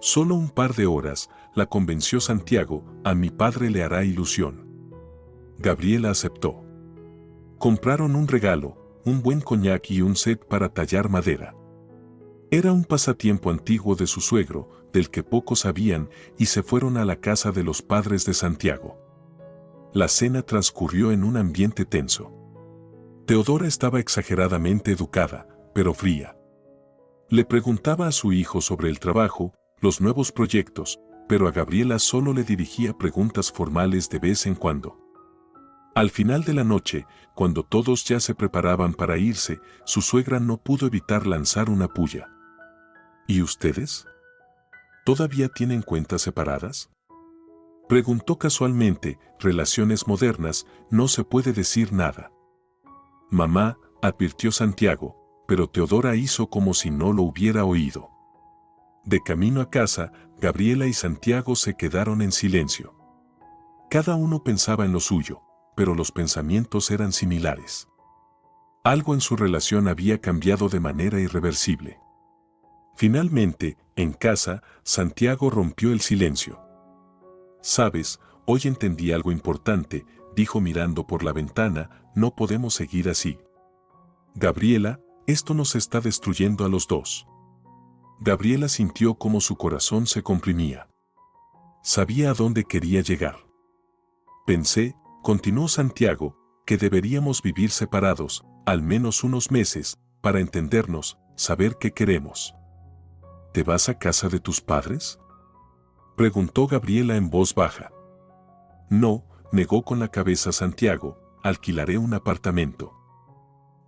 Speaker 2: Solo un par de horas, la convenció Santiago, a mi padre le hará ilusión. Gabriela aceptó. Compraron un regalo, un buen coñac y un set para tallar madera. Era un pasatiempo antiguo de su suegro, del que pocos sabían, y se fueron a la casa de los padres de Santiago. La cena transcurrió en un ambiente tenso. Teodora estaba exageradamente educada, pero fría. Le preguntaba a su hijo sobre el trabajo, los nuevos proyectos, pero a Gabriela solo le dirigía preguntas formales de vez en cuando. Al final de la noche, cuando todos ya se preparaban para irse, su suegra no pudo evitar lanzar una pulla. ¿Y ustedes? ¿Todavía tienen cuentas separadas?, preguntó casualmente. Relaciones modernas, no se puede decir nada. Mamá, advirtió Santiago, pero Teodora hizo como si no lo hubiera oído. De camino a casa, Gabriela y Santiago se quedaron en silencio. Cada uno pensaba en lo suyo, pero los pensamientos eran similares. Algo en su relación había cambiado de manera irreversible. Finalmente, en casa, Santiago rompió el silencio. «Sabes, hoy entendí algo importante», dijo mirando por la ventana, «no podemos seguir así. Gabriela, esto nos está destruyendo a los dos». Gabriela sintió cómo su corazón se comprimía. Sabía a dónde quería llegar. Pensé, continuó Santiago, que deberíamos vivir separados, al menos unos meses, para entendernos, saber qué queremos. ¿Te vas a casa de tus padres?, preguntó Gabriela en voz baja. No, negó con la cabeza Santiago, alquilaré un apartamento.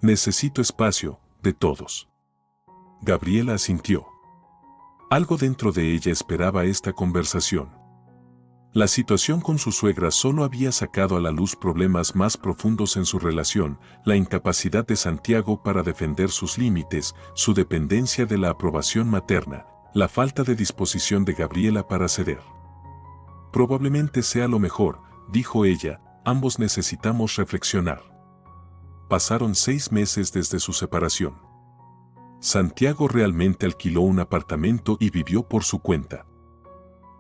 Speaker 2: Necesito espacio, de todos. Gabriela asintió. Algo dentro de ella esperaba esta conversación. La situación con su suegra solo había sacado a la luz problemas más profundos en su relación, la incapacidad de Santiago para defender sus límites, su dependencia de la aprobación materna, la falta de disposición de Gabriela para ceder. Probablemente sea lo mejor, dijo ella, ambos necesitamos reflexionar. Pasaron 6 meses desde su separación. Santiago realmente alquiló un apartamento y vivió por su cuenta.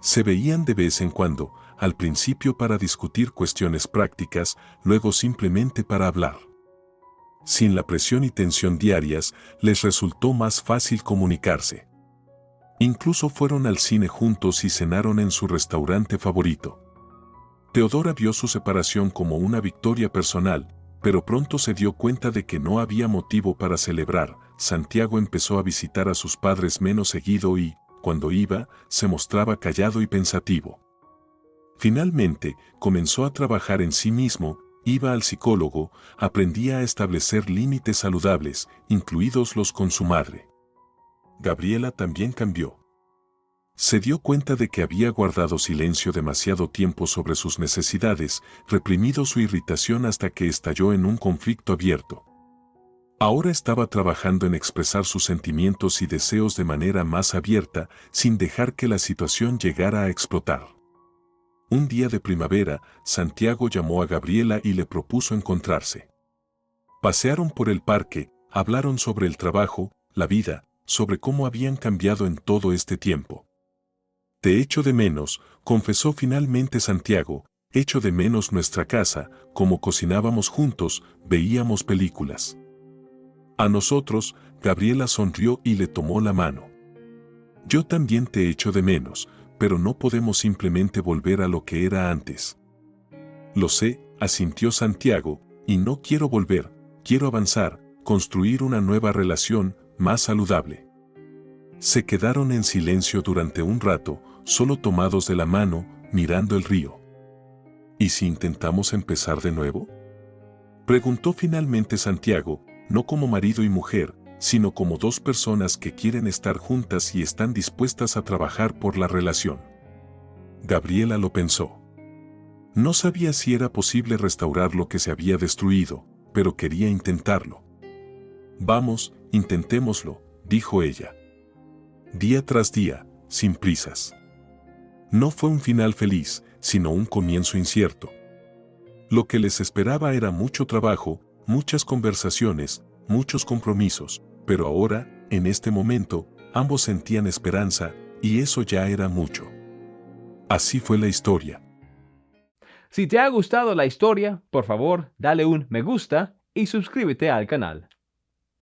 Speaker 2: Se veían de vez en cuando, al principio para discutir cuestiones prácticas, luego simplemente para hablar. Sin la presión y tensión diarias, les resultó más fácil comunicarse. Incluso fueron al cine juntos y cenaron en su restaurante favorito. Teodora vio su separación como una victoria personal, pero pronto se dio cuenta de que no había motivo para celebrar. Santiago empezó a visitar a sus padres menos seguido y, cuando iba, se mostraba callado y pensativo. Finalmente, comenzó a trabajar en sí mismo, iba al psicólogo, aprendía a establecer límites saludables, incluidos los con su madre. Gabriela también cambió. Se dio cuenta de que había guardado silencio demasiado tiempo sobre sus necesidades, reprimido su irritación hasta que estalló en un conflicto abierto. Ahora estaba trabajando en expresar sus sentimientos y deseos de manera más abierta, sin dejar que la situación llegara a explotar. Un día de primavera, Santiago llamó a Gabriela y le propuso encontrarse. Pasearon por el parque, hablaron sobre el trabajo, la vida, sobre cómo habían cambiado en todo este tiempo. Te echo de menos, confesó finalmente Santiago, echo de menos nuestra casa, cómo cocinábamos juntos, veíamos películas. A nosotros, Gabriela sonrió y le tomó la mano. Yo también te echo de menos, pero no podemos simplemente volver a lo que era antes. Lo sé, asintió Santiago, y no quiero volver, quiero avanzar, construir una nueva relación, más saludable. Se quedaron en silencio durante un rato, solo tomados de la mano, mirando el río. ¿Y si intentamos empezar de nuevo?, preguntó finalmente Santiago, no como marido y mujer, sino como dos personas que quieren estar juntas y están dispuestas a trabajar por la relación. Gabriela lo pensó. No sabía si era posible restaurar lo que se había destruido, pero quería intentarlo. Vamos, intentémoslo, dijo ella. Día tras día, sin prisas. No fue un final feliz, sino un comienzo incierto. Lo que les esperaba era mucho trabajo, muchas conversaciones, muchos compromisos, pero ahora, en este momento, ambos sentían esperanza, y eso ya era mucho. Así fue la historia.
Speaker 1: Si te ha gustado la historia, por favor, dale un me gusta y suscríbete al canal.